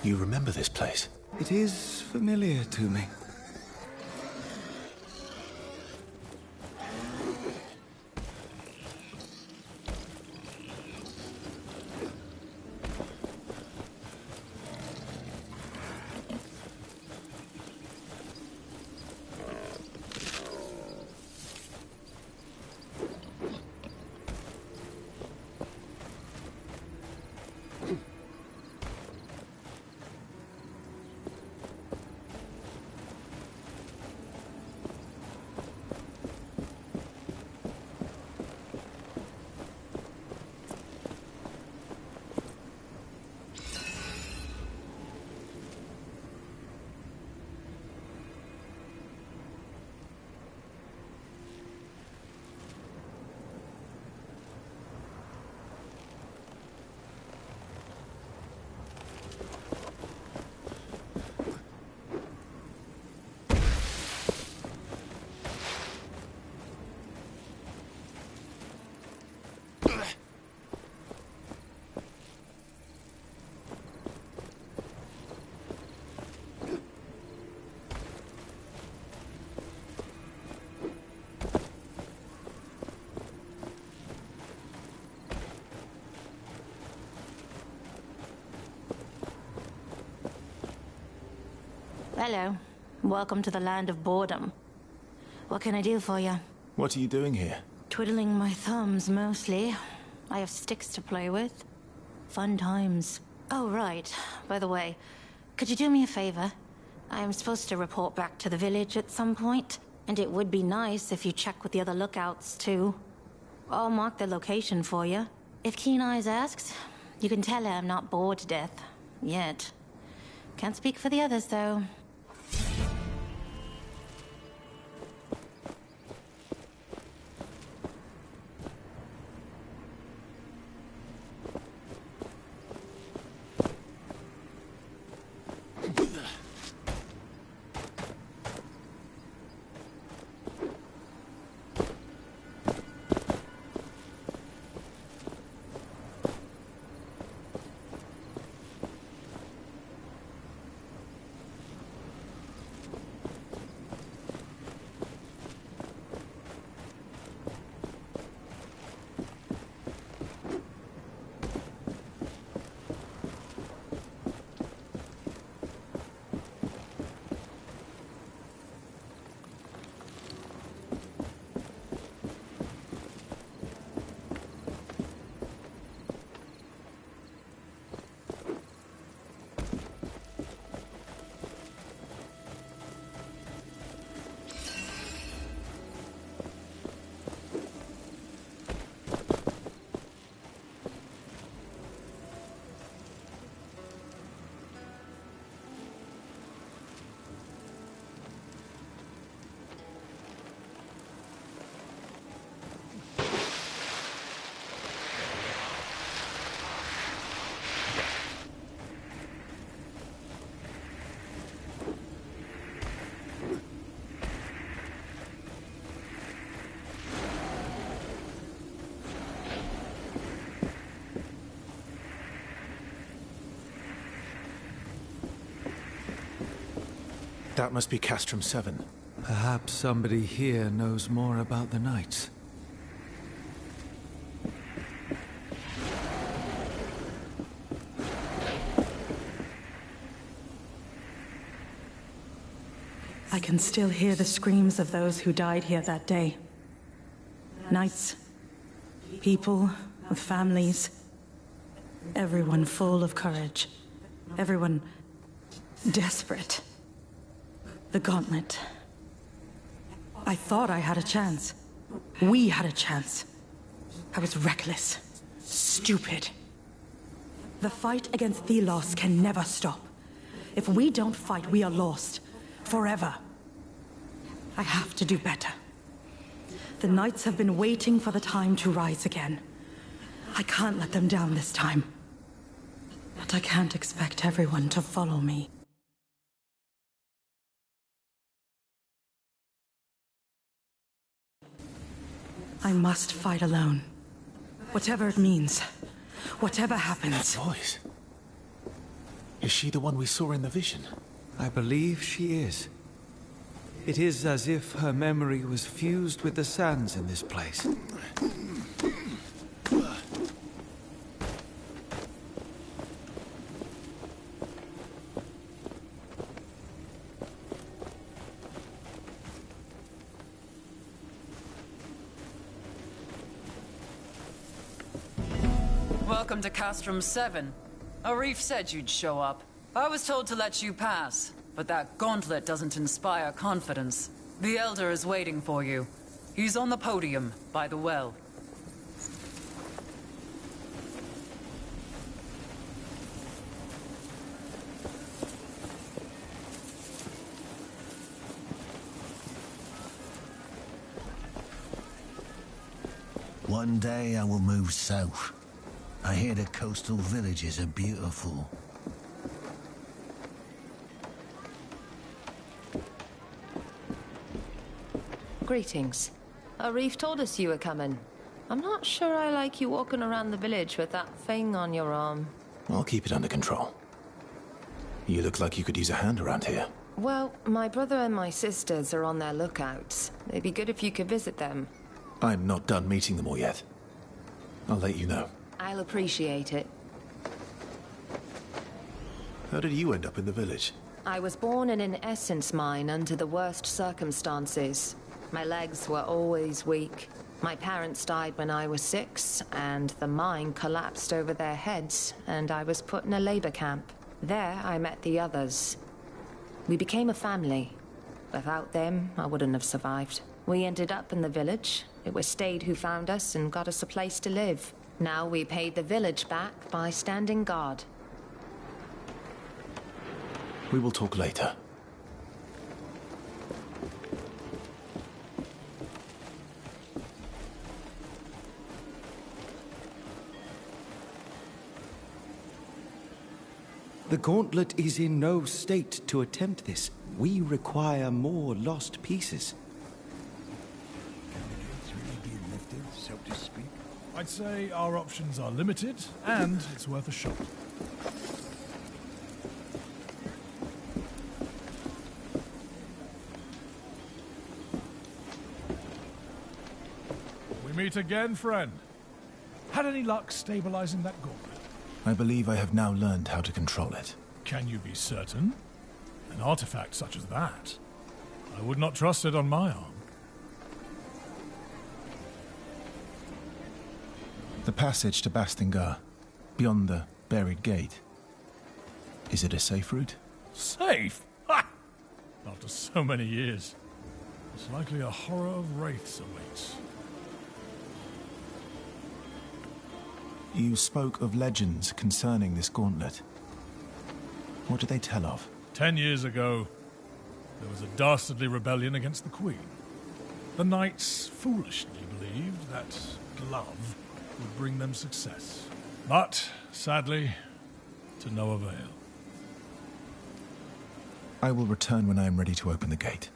You remember this place? It is familiar to me. Hello. Welcome to the land of boredom. What can I do for you? What are you doing here? Twiddling my thumbs, mostly. I have sticks to play with. Fun times. Oh, right. By the way, could you do me a favor? I am supposed to report back to the village at some point, and it would be nice if you check with the other lookouts, too. I'll mark the location for you. If Keen Eyes asks, you can tell her I'm not bored to death. Yet. Can't speak for the others, though. That must be Castrum 7. Perhaps somebody here knows more about the Knights. I can still hear the screams of those who died here that day. Knights, people with families, everyone full of courage, everyone desperate. The gauntlet. I thought I had a chance. We had a chance. I was reckless, stupid. The fight against Thelos can never stop. If we don't fight, we are lost. Forever. I have to do better. The Knights have been waiting for the time to rise again. I can't let them down this time. But I can't expect everyone to follow me. I must fight alone. Whatever it means. Whatever happens. That voice. Is she the one we saw in the vision? I believe she is. It is as if her memory was fused with the sands in this place. Welcome to Castrum 7. Arif said you'd show up. I was told to let you pass, but that gauntlet doesn't inspire confidence. The Elder is waiting for you. He's on the podium, by the well. One day I will move south. I hear the coastal villages are beautiful. Greetings. Arif told us you were coming. I'm not sure I like you walking around the village with that thing on your arm. I'll keep it under control. You look like you could use a hand around here. Well, my brother and my sisters are on their lookouts. It'd be good if you could visit them. I'm not done meeting them all yet. I'll let you know. I'll appreciate it. How did you end up in the village? I was born in an essence mine under the worst circumstances. My legs were always weak. My parents died when I was 6, and the mine collapsed over their heads, and I was put in a labor camp. There, I met the others. We became a family. Without them, I wouldn't have survived. We ended up in the village. It was Stade who found us and got us a place to live. Now we paid the village back by standing guard. We will talk later. The gauntlet is in no state to attempt this. We require more lost pieces. So to speak. I'd say our options are limited, and it's worth a shot. We meet again, friend. Had any luck stabilizing that gauntlet? I believe I have now learned how to control it. Can you be certain? An artifact such as that, I would not trust it on my arm. The passage to Bastingar, beyond the buried gate. Is it a safe route? Safe? Ha! After so many years, it's likely a horror of wraiths awaits. You spoke of legends concerning this gauntlet. What do they tell of? 10 years ago, there was a dastardly rebellion against the Queen. The Knights foolishly believed that glove would bring them success. But, sadly, to no avail. I will return when I am ready to open the gate.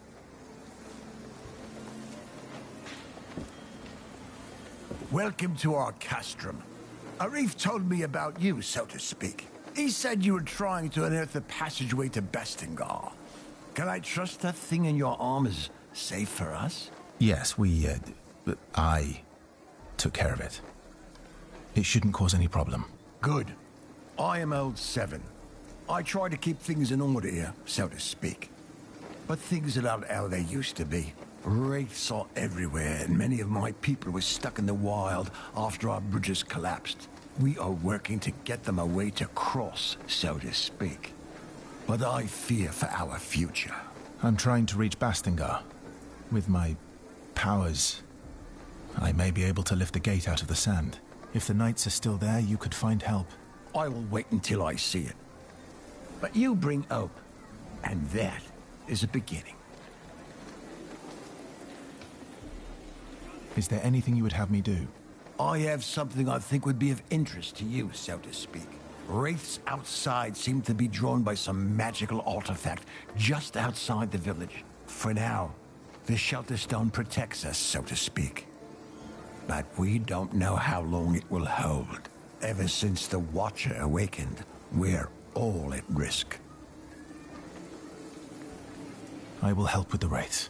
Welcome to our castrum. Arif told me about you, so to speak. He said you were trying to unearth the passageway to Bastingar. Can I trust that thing in your arm is safe for us? Yes, I took care of it. It shouldn't cause any problem. Good. I am old 7. I try to keep things in order here, so to speak. But things are not how they used to be. Wraiths are everywhere, and many of my people were stuck in the wild after our bridges collapsed. We are working to get them a way to cross, so to speak. But I fear for our future. I'm trying to reach Bastingar. With my powers, I may be able to lift a gate out of the sand. If the knights are still there, you could find help. I will wait until I see it. But you bring hope, and that is a beginning. Is there anything you would have me do? I have something I think would be of interest to you, so to speak. Wraiths outside seem to be drawn by some magical artifact just outside the village. For now, the shelter stone protects us, so to speak. But we don't know how long it will hold. Ever since the Watcher awakened, we're all at risk. I will help with the wraiths.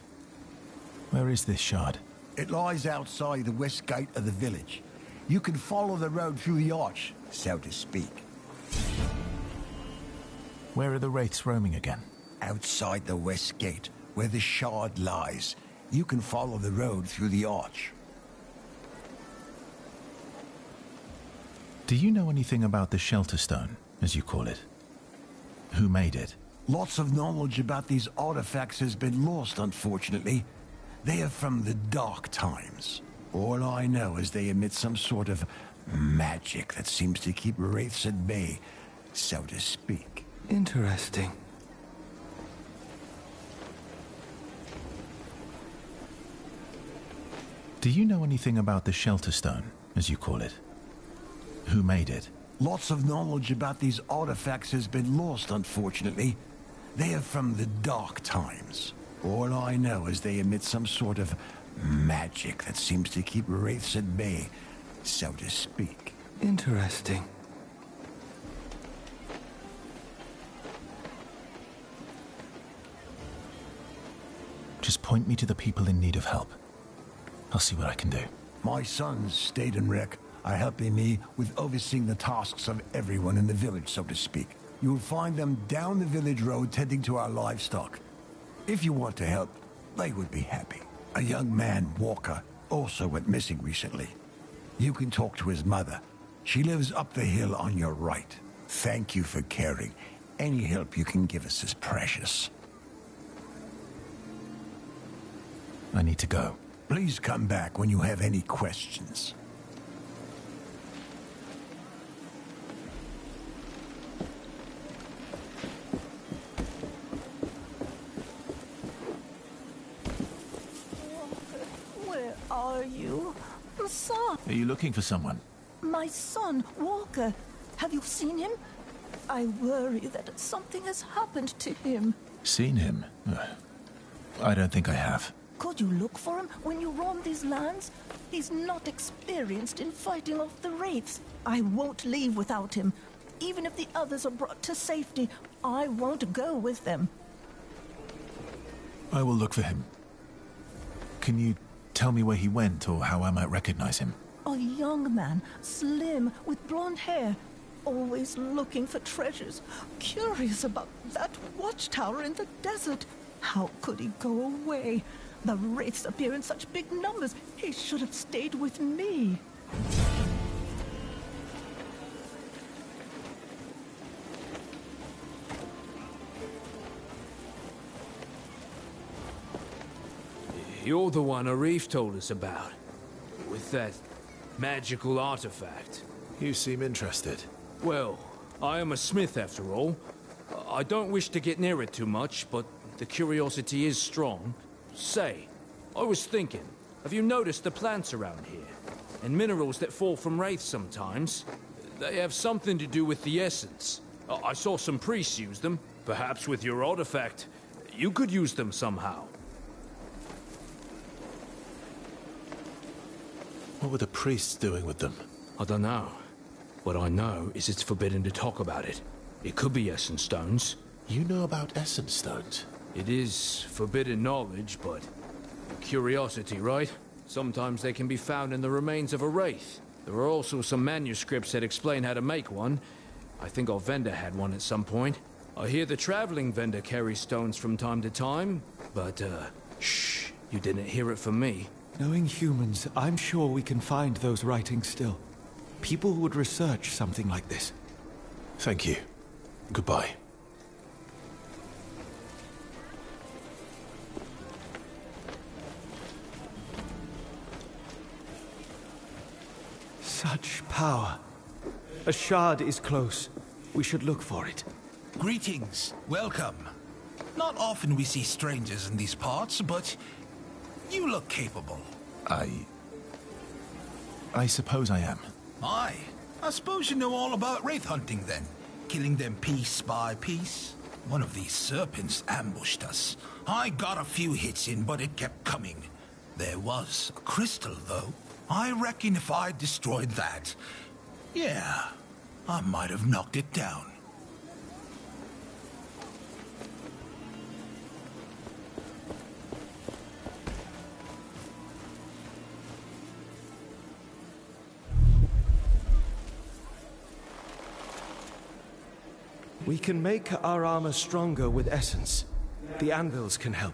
Where is this shard? It lies outside the west gate of the village. You can follow the road through the arch, so to speak. Where are the wraiths roaming again? Outside the west gate, where the shard lies. You can follow the road through the arch. Do you know anything about the shelter stone, as you call it? Who made it? Lots of knowledge about these artifacts has been lost, unfortunately. They are from the dark times. All I know is they emit some sort of magic that seems to keep wraiths at bay, so to speak. Interesting. Do you know anything about the shelter stone, as you call it? Who made it? Lots of knowledge about these artifacts has been lost, unfortunately. They are from the dark times. All I know is they emit some sort of magic that seems to keep wraiths at bay, so to speak. Interesting. Just point me to the people in need of help. I'll see what I can do. My sons stayed in Wreck, are helping me with overseeing the tasks of everyone in the village, so to speak. You'll find them down the village road tending to our livestock. If you want to help, they would be happy. A young man, Walker, also went missing recently. You can talk to his mother. She lives up the hill on your right. Thank you for caring. Any help you can give us is precious. I need to go. Please come back when you have any questions. Where are you? Son! Are you looking for someone? My son, Walker. Have you seen him? I worry that something has happened to him. Seen him? I don't think I have. Could you look for him when you roam these lands? He's not experienced in fighting off the wraiths. I won't leave without him. Even if the others are brought to safety, I won't go with them. I will look for him. Can you tell me where he went or how I might recognize him? A young man, slim, with blonde hair. Always looking for treasures. Curious about that watchtower in the desert. How could he go away? The wraiths appear in such big numbers. He should have stayed with me. You're the one Arif told us about. With that magical artifact. You seem interested. Well, I am a smith after all. I don't wish to get near it too much, but the curiosity is strong. Say, I was thinking, have you noticed the plants around here? And minerals that fall from wraiths sometimes? They have something to do with the essence. I saw some priests use them. Perhaps with your artifact, you could use them somehow. What were the priests doing with them? I don't know. What I know is it's forbidden to talk about it. It could be essence stones. You know about essence stones? It is forbidden knowledge, but curiosity, right? Sometimes they can be found in the remains of a wraith. There are also some manuscripts that explain how to make one. I think our vendor had one at some point. I hear the traveling vendor carries stones from time to time, but, shh, you didn't hear it from me. Knowing humans, I'm sure we can find those writings still. People would research something like this. Thank you. Goodbye. Such power. A shard is close. We should look for it. Greetings. Welcome. Not often we see strangers in these parts, but you look capable. I suppose I am. Aye. I suppose you know all about wraith hunting then. Killing them piece by piece. One of these serpents ambushed us. I got a few hits in, but it kept coming. There was a crystal, though. I reckon if I destroyed that, yeah, I might have knocked it down. We can make our armor stronger with essence. The anvils can help.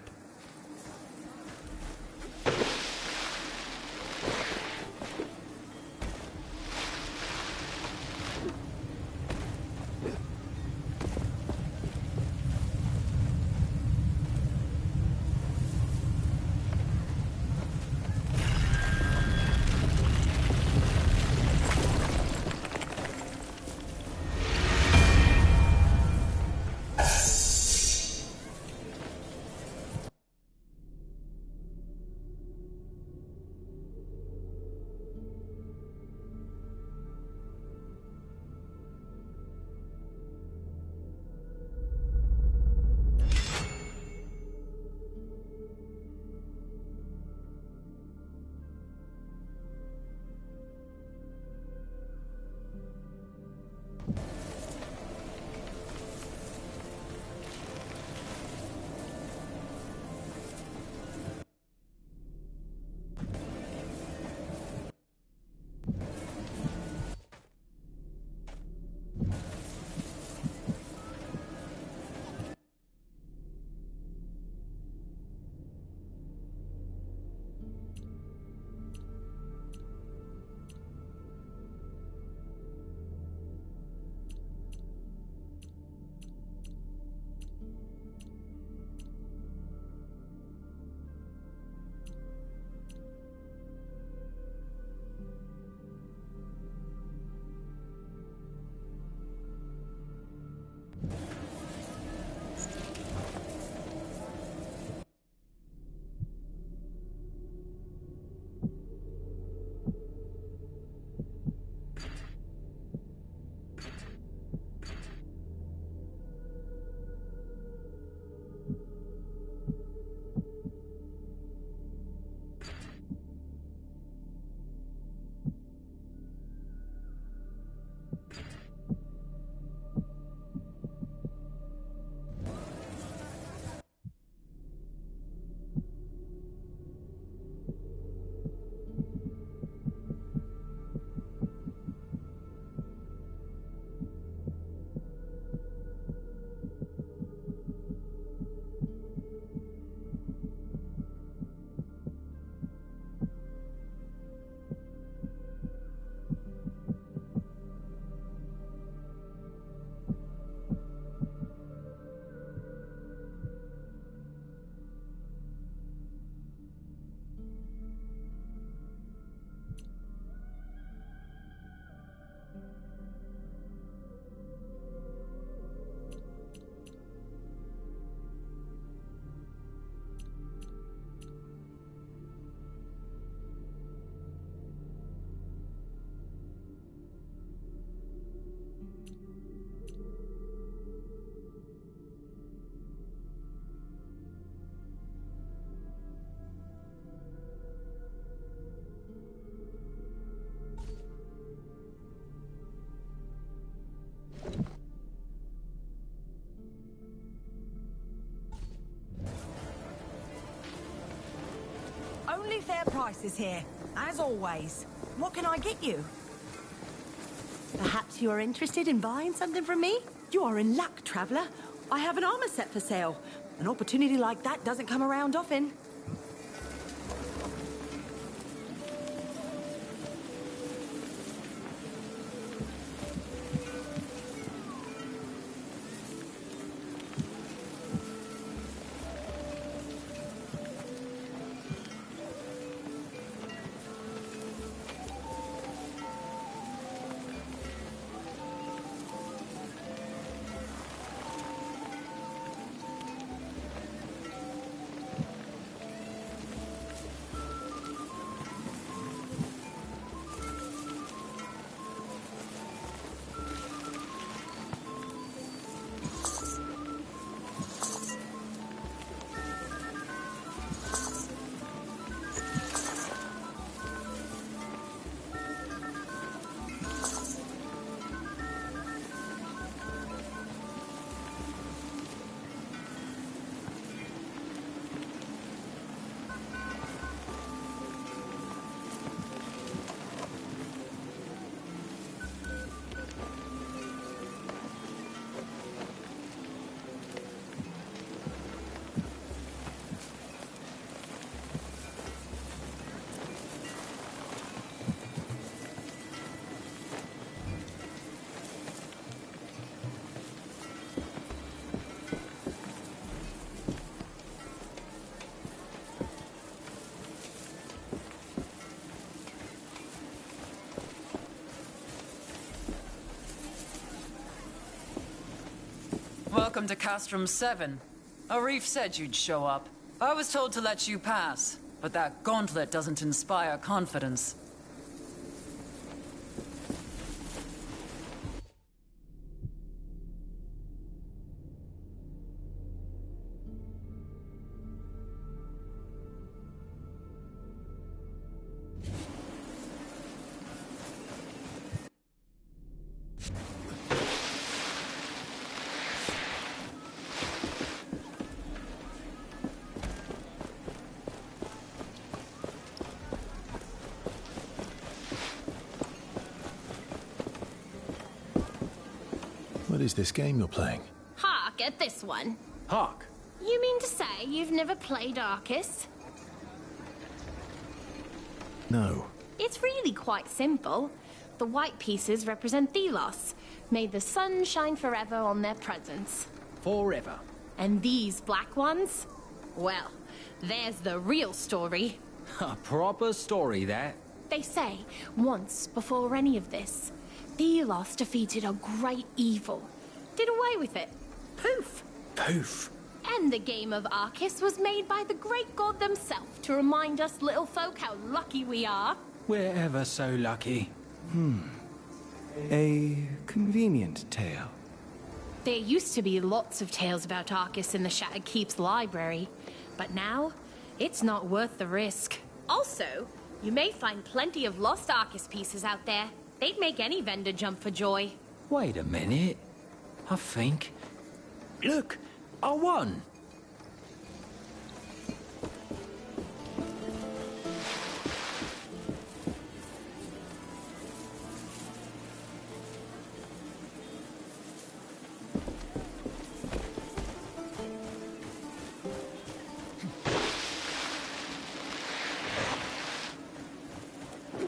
fair prices here, as always. What can I get you? Perhaps you are interested in buying something from me? You are in luck, traveler. I have an armor set for sale. An opportunity like that doesn't come around often. Welcome to Castrum 7. Arif said you'd show up. I was told to let you pass, but that gauntlet doesn't inspire confidence. What is this game you're playing? Hark at this one. Hark. You mean to say you've never played Arcus? No. It's really quite simple. The white pieces represent Thelos. May the sun shine forever on their presence. Forever. And these black ones? Well, there's the real story. A proper story, that. They say, once before any of this, Thelos defeated a great evil. Did away with it. Poof. Poof. And the game of Arcus was made by the great god themselves to remind us little folk how lucky we are. We're ever so lucky. A convenient tale. There used to be lots of tales about Arcus in the Shattered Keep's library, but now, it's not worth the risk. Also, you may find plenty of lost Arcus pieces out there. They'd make any vendor jump for joy. Wait a minute. I think... Look, I won.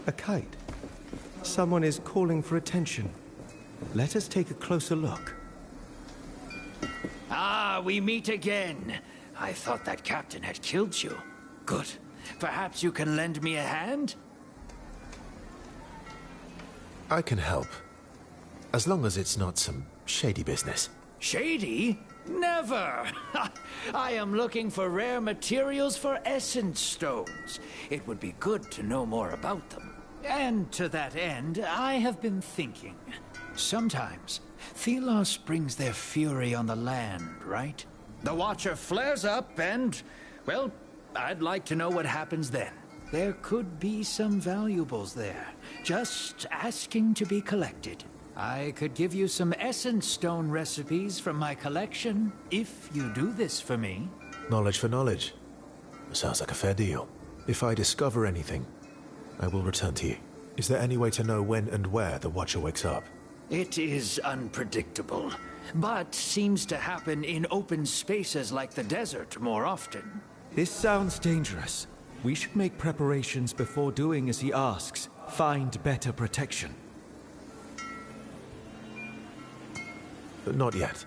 A kite. Someone is calling for attention. Let us take a closer look. Ah, we meet again. I thought that captain had killed you. Good. Perhaps you can lend me a hand? I can help. As long as it's not some shady business. Shady? Never! I am looking for rare materials for essence stones. It would be good to know more about them. And to that end, I have been thinking. Sometimes, Thelos brings their fury on the land, right? The Watcher flares up and, well, I'd like to know what happens then. There could be some valuables there, just asking to be collected. I could give you some essence stone recipes from my collection, if you do this for me. Knowledge for knowledge. Sounds like a fair deal. If I discover anything, I will return to you. Is there any way to know when and where the Watcher wakes up? It is unpredictable, but seems to happen in open spaces like the desert more often. This sounds dangerous. We should make preparations before doing as he asks. Find better protection. Not yet.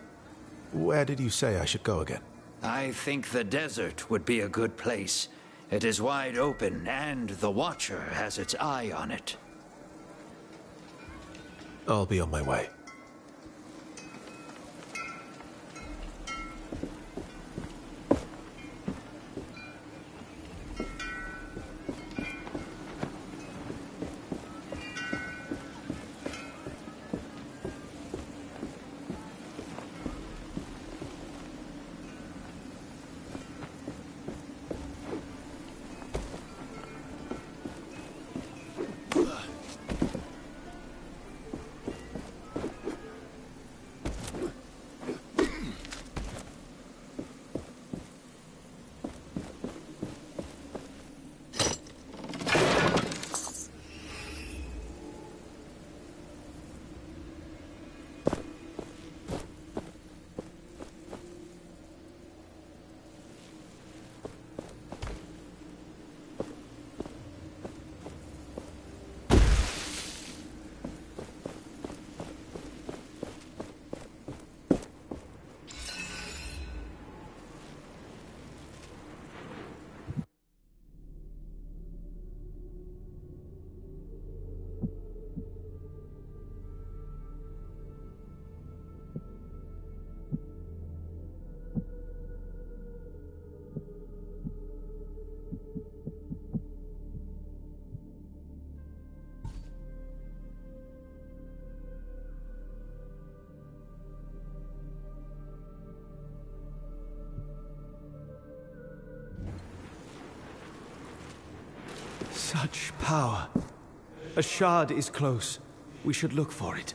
Where did you say I should go again? I think the desert would be a good place. It is wide open, and the Watcher has its eye on it. I'll be on my way. Such power. A shard is close. We should look for it.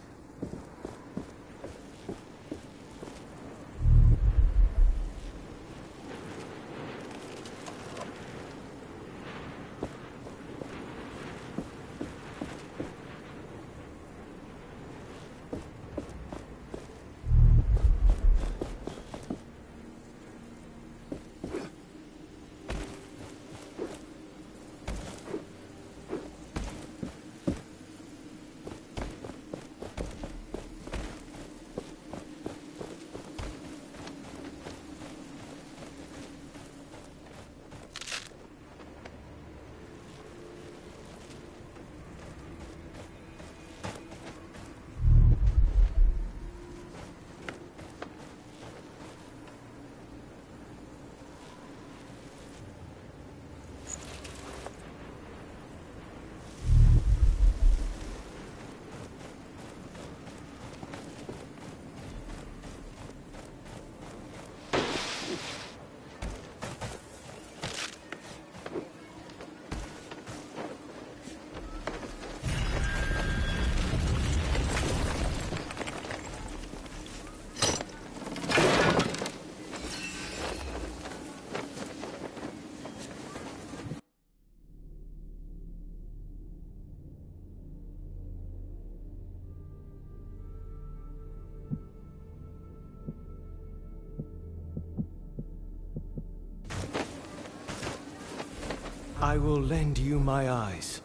I will lend you my eyes.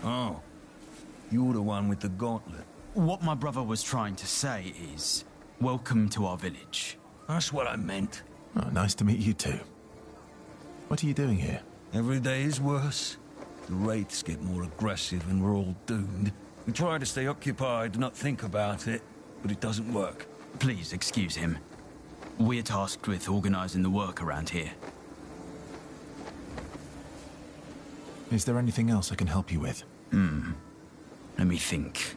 Oh, you're the one with the gauntlet. What my brother was trying to say is, welcome to our village. That's what I meant. Oh, nice to meet you too. What are you doing here? Every day is worse. The wraiths get more aggressive and we're all doomed. We try to stay occupied, not think about it, but it doesn't work. Please excuse him. We're tasked with organizing the work around here. Is there anything else I can help you with? Let me think.